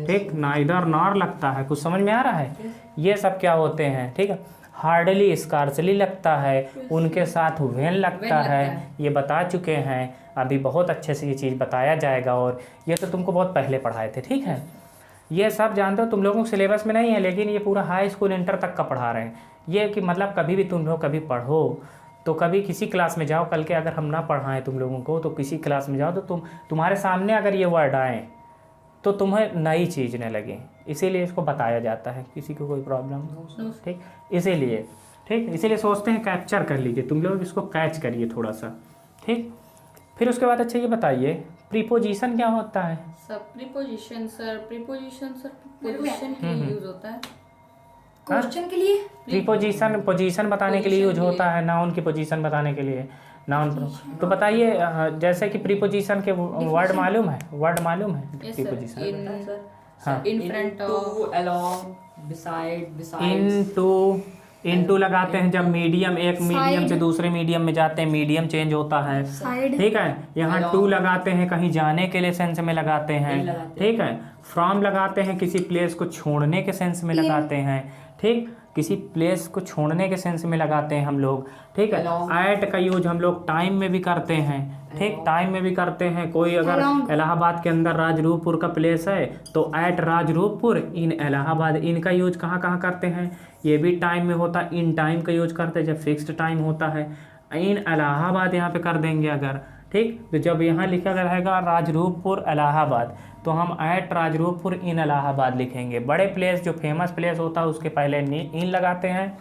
ठीक, नाइदर नॉर लगता है। कुछ समझ में आ रहा है? ये सब क्या होते हैं, ठीक है। हार्डली, स्कार्सली लगता है, उनके साथ वेन लगता है, ये बता चुके हैं। अभी बहुत अच्छे से ये चीज़ बताया जाएगा, और ये तो तुमको बहुत पहले पढ़ाए थे, ठीक है। ये सब जानते हो, तुम लोगों के सिलेबस में नहीं है, लेकिन ये पूरा हाई स्कूल इंटर तक का पढ़ा रहे हैं। ये कि मतलब कभी भी तुम लोग कभी पढ़ो तो कभी किसी क्लास में जाओ, कल के अगर हम ना पढ़ाएं तुम लोगों को तो किसी क्लास में जाओ तो तुम्हारे सामने अगर ये वर्ड आए तो तुम्हें नई चीज़ न लगे, इसीलिए इसको बताया जाता है। किसी को कोई प्रॉब्लम, ठीक, इसीलिए, ठीक, इसीलिए सोचते हैं कैप्चर कर लीजिए, तुम लोग इसको कैच करिए थोड़ा सा, ठीक। फिर उसके बाद अच्छा ये बताइए प्रीपोजिशन क्या होता है? Sir preposition, sir preposition sir position के लिए यूज होता है। क्वेश्चन के लिए प्रीपोजिशन पोजीशन बताने के लिए यूज होता है, नाउन की पोजीशन बताने के लिए, नाउन। तो बताइए जैसे कि प्रीपोजिशन के वर्ड मालूम है, वर्ड मालूम है प्रीपोजिशन? हाँ, in front of, along, beside, beside, into लगाते हैं जब मीडियम एक मीडियम से दूसरे मीडियम में जाते हैं, मीडियम चेंज होता है, साइड, ठीक है। यहाँ टू लगाते हैं कहीं जाने के लिए सेंस में लगाते हैं, ठीक है। फ्रॉम लगाते हैं किसी प्लेस को छोड़ने के सेंस में लगाते हैं, ठीक, किसी प्लेस को छोड़ने के सेंस में लगाते हैं हम लोग, ठीक है। एट का यूज हम लोग टाइम में भी करते हैं, ठीक, टाइम में भी करते हैं। कोई अगर इलाहाबाद के अंदर राजरूपपुर का प्लेस है तो एट राजरूपपुर इन इलाहाबाद, इनका यूज कहाँ कहाँ करते हैं, ये भी टाइम में होता है। इन टाइम का यूज करते हैं जब फिक्स्ड टाइम होता है। इन इलाहाबाद यहाँ पे कर देंगे अगर, ठीक। तो जब यहाँ लिखा रहेगा राजरूपपुर इलाहाबाद तो हम एट राजरूपपुर इन इलाहाबाद लिखेंगे। बड़े प्लेस जो फेमस प्लेस होता है उसके पहले इन लगाते हैं,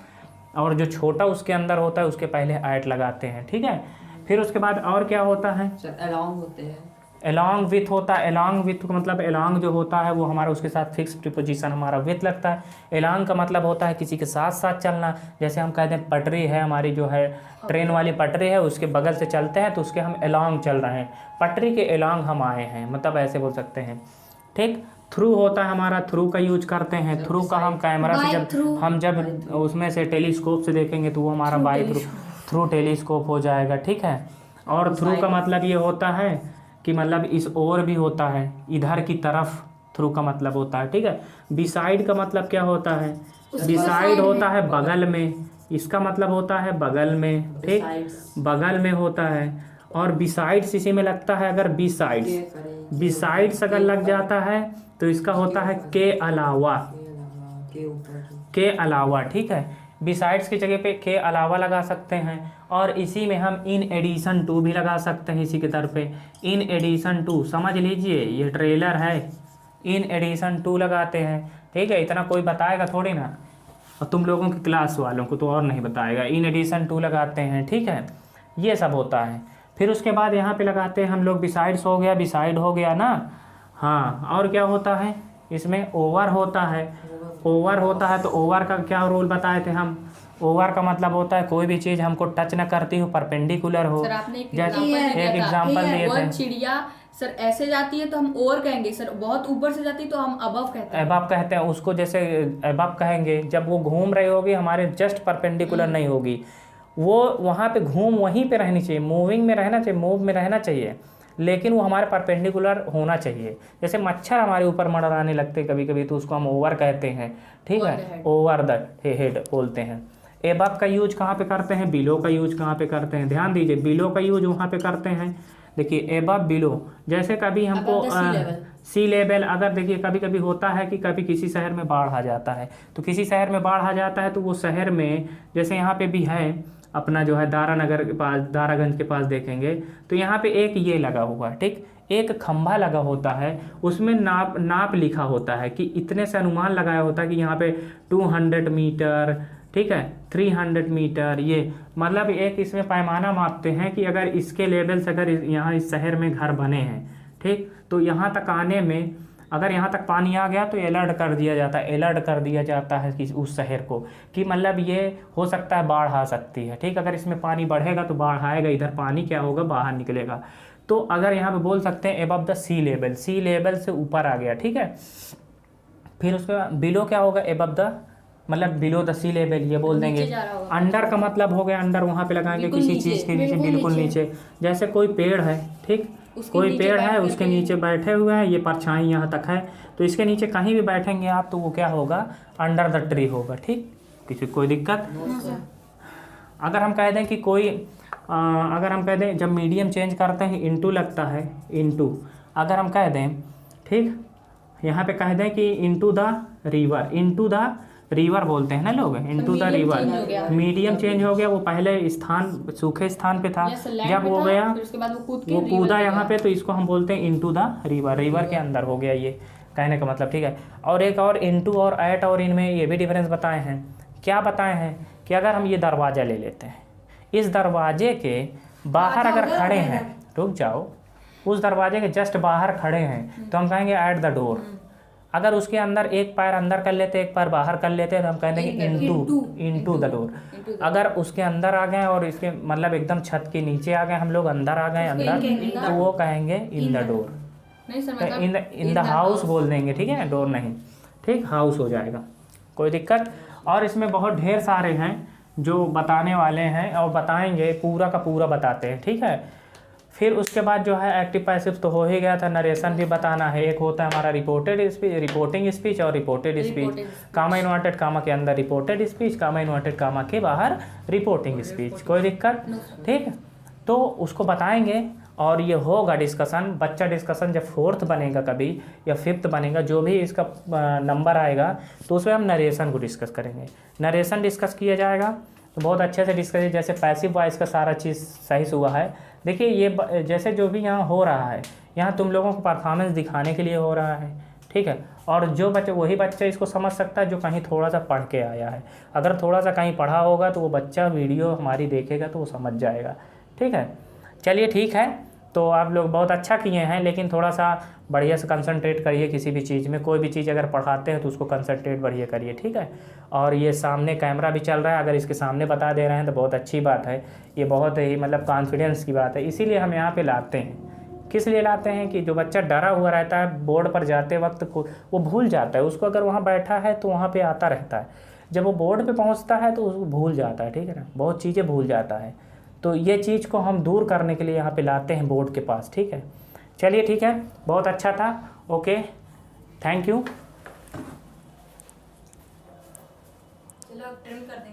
और जो छोटा उसके अंदर होता है उसके पहले एट लगाते हैं, ठीक है। फिर उसके बाद और क्या होता है, अलॉन्ग होते हैं, अलॉन्ग विथ होता है। अलॉन्ग विथ का मतलब अलॉन्ग जो होता है वो हमारा उसके साथ फिक्स प्रीपोजिशन हमारा विथ लगता है। अलॉन्ग का मतलब होता है किसी के साथ साथ चलना। जैसे हम कहते हैं पटरी है हमारी, जो है ट्रेन वाली पटरी है, उसके बगल से चलते हैं तो उसके हम अलॉन्ग चल रहे हैं, पटरी के अलॉन्ग हम आए हैं, मतलब ऐसे बोल सकते हैं, ठीक। थ्रू होता है हमारा, थ्रू का यूज करते हैं। थ्रू का हम कैमरा से जब उसमें से टेलीस्कोप से देखेंगे तो वो हमारा बाई थ्रू टेलीस्कोप हो जाएगा, ठीक है। और थ्रू का मतलब ये होता है कि मतलब इस ओर भी होता है, इधर की तरफ थ्रू का मतलब होता है, ठीक है। बिसाइड का मतलब क्या होता है, बिसाइड होता है बगल में, इसका मतलब होता है बगल में, ठीक, बगल में होता है। और बिसाइड्स इसी में लगता है, अगर बिसाइड्स अगर लग जाता है तो इसका होता है के अलावा, के अलावा, ठीक है। बिसाइड्स की जगह पे के अलावा लगा सकते हैं। और इसी में हम इन एडिशन टू भी लगा सकते हैं, इसी के तरफ पे इन एडिशन टू, समझ लीजिए ये ट्रेलर है, इन एडिशन टू लगाते हैं, ठीक है। इतना कोई बताएगा थोड़ी ना, और तुम लोगों की क्लास वालों को तो और नहीं बताएगा। इन एडिशन टू लगाते हैं, ठीक है, ये सब होता है। फिर उसके बाद यहाँ पे लगाते हैं हम लोग बिसाइड्स हो गया, बिसाइड हो गया ना, हाँ। और क्या होता है इसमें, ओवर होता है। ओवर होता है तो ओवर का क्या रूल बताए थे हम, ओवर का मतलब होता है कोई भी चीज़ हमको टच न करती हो, परपेंडिकुलर हो। सर आपने एक एग्जाम्पल दिए थे, चिड़िया सर ऐसे जाती है तो हम ओवर कहेंगे, सर बहुत ऊपर से जाती है तो हम अबव कहते हैं, अबव कहते हैं उसको, जैसे अबव कहेंगे जब वो घूम रही होगी हमारे जस्ट परपेंडिकुलर नहीं होगी, वो वहाँ पे घूम वहीं पे रहनी चाहिए, मूविंग में रहना चाहिए, मूव में रहना चाहिए, लेकिन वो हमारे परपेंडिकुलर होना चाहिए। जैसे मच्छर हमारे ऊपर मंडराने लगते कभी कभी तो उसको हम ओवर कहते हैं, ठीक है, ओवर द हेड बोलते हैं। एबव का यूज कहाँ पे करते हैं, बिलो का यूज कहाँ पे करते हैं, ध्यान दीजिए, बिलो का यूज वहाँ पे करते हैं। देखिए एबव बिलो, जैसे कभी हमको सी लेवल, अगर देखिए कभी कभी होता है कि कभी किसी शहर में बाढ़ आ जाता है, तो किसी शहर में बाढ़ आ जाता है तो वो शहर में, जैसे यहाँ पे भी है अपना जो है दारानगर के पास, दारागंज के पास देखेंगे तो यहाँ पे एक ये लगा हुआ है, ठीक, एक खंभा लगा होता है, उसमें नाप लिखा होता है कि इतने से अनुमान लगाया होता है कि यहाँ पे 200 मीटर, ठीक है, 300 मीटर, ये मतलब एक इसमें पैमाना मापते हैं कि अगर इसके लेवल से अगर यहाँ इस शहर में घर बने हैं, ठीक, तो यहाँ तक आने में अगर यहाँ तक पानी आ गया तो अलर्ट कर दिया जाता है, अलर्ट कर दिया जाता है कि उस शहर को कि मतलब ये हो सकता है बाढ़ आ सकती है, ठीक। अगर इसमें पानी बढ़ेगा तो बाढ़ आएगा, इधर पानी क्या होगा बाहर निकलेगा। तो अगर यहाँ पे बोल सकते हैं above the sea level, sea level से ऊपर आ गया, ठीक है। फिर उसके बाद बिलो क्या होगा, एबव द मतलब बिलो द सी लेवल, ये बोल देंगे। अंडर का मतलब हो गया, अंडर वहाँ पे लगाएंगे किसी चीज़ के नीचे, बिल्कुल नीचे। जैसे कोई पेड़ है, ठीक, कोई पेड़ है उसके नीचे बैठे हुए हैं, ये परछाई यहाँ तक है, तो इसके नीचे कहीं भी बैठेंगे आप तो वो क्या होगा, अंडर द ट्री होगा, ठीक। किसी कोई दिक्कत। अगर हम कह दें कि कोई अगर हम कह दें जब मीडियम चेंज करते हैं इनटू लगता है, इनटू अगर हम कह दें, ठीक, यहाँ पे कह दें कि into the river, into the river बोलते हैं ना लोग, into the river, medium change हो गया, वो पहले स्थान सूखे स्थान पे था, जब हो गया वो कूदा यहाँ पे तो इसको हम बोलते हैं इनटू द रिवर, रिवर के अंदर हो गया, ये कहने का मतलब, ठीक है। और एक और इनटू और एट और इनमें ये भी डिफरेंस बताए हैं। क्या बताए हैं कि अगर हम ये दरवाज़ा ले लेते हैं, इस दरवाजे के बाहर अगर खड़े हैं, रुक जाओ, उस दरवाजे के जस्ट बाहर खड़े हैं तो हम कहेंगे एट द डोर। अगर उसके अंदर एक पैर अंदर कर लेते एक पैर बाहर कर लेते तो हम कह देंगे इनटू द डोर। अगर उसके अंदर आ गए और इसके मतलब एकदम छत के नीचे आ गए हम लोग, अंदर आ गए अंदर, तो वो कहेंगे in the door, in the house बोल देंगे, ठीक है, डोर नहीं, ठीक, हाउस हो जाएगा, कोई दिक्कत। और इसमें बहुत ढेर सारे हैं जो बताने वाले हैं और बताएंगे, पूरा का पूरा बताते हैं, ठीक है। फिर उसके बाद जो है एक्टिव पैसिव तो हो ही गया था, नरेशन भी बताना है। एक होता है हमारा रिपोर्टेड स्पीच, रिपोर्टिंग स्पीच और रिपोर्टेड स्पीच, कामा इन्वर्टेड कामा के अंदर रिपोर्टेड स्पीच, कामा इन्वर्टेड कामा के बाहर रिपोर्टिंग स्पीच, कोई दिक्कत, ठीक। तो उसको बताएंगे और ये होगा डिस्कशन, बच्चा डिस्कशन जब 4th बनेगा कभी या 5th बनेगा, जो भी इसका नंबर आएगा तो उसमें हम नरेशन को डिस्कस करेंगे। नरेशन डिस्कस किया जाएगा तो बहुत अच्छे से डिस्कस, जैसे पैसिव वॉइस का सारा चीज़ सही से हुआ है। देखिए ये जैसे जो भी यहाँ हो रहा है, यहाँ तुम लोगों को परफॉर्मेंस दिखाने के लिए हो रहा है, ठीक है। और जो बच्चा, वही बच्चा इसको समझ सकता है जो कहीं थोड़ा सा पढ़ के आया है। अगर थोड़ा सा कहीं पढ़ा होगा तो वो बच्चा वीडियो हमारी देखेगा तो वो समझ जाएगा, ठीक है। चलिए ठीक है, तो आप लोग बहुत अच्छा किए हैं, लेकिन थोड़ा सा बढ़िया से कंसंट्रेट करिए किसी भी चीज़ में। कोई भी चीज़ अगर पढ़ाते हैं तो उसको कंसंट्रेट बढ़िया करिए, ठीक है। और ये सामने कैमरा भी चल रहा है, अगर इसके सामने बता दे रहे हैं तो बहुत अच्छी बात है। ये बहुत ही मतलब कॉन्फिडेंस की बात है, इसीलिए हम यहाँ पे लाते हैं। किस लिए लाते हैं कि जो बच्चा डरा हुआ रहता है बोर्ड पर जाते वक्त को, वो भूल जाता है। उसको अगर वहाँ बैठा है तो वहाँ पे आता रहता है, जब वो बोर्ड पे पहुँचता है तो उसको भूल जाता है, ठीक है ना, बहुत चीज़ें भूल जाता है। तो ये चीज़ को हम दूर करने के लिए यहाँ पे लाते हैं बोर्ड के पास, ठीक है। चलिए ठीक है, बहुत अच्छा था, ओके, थैंक यू। चलो अब ट्रिम कर देंगे।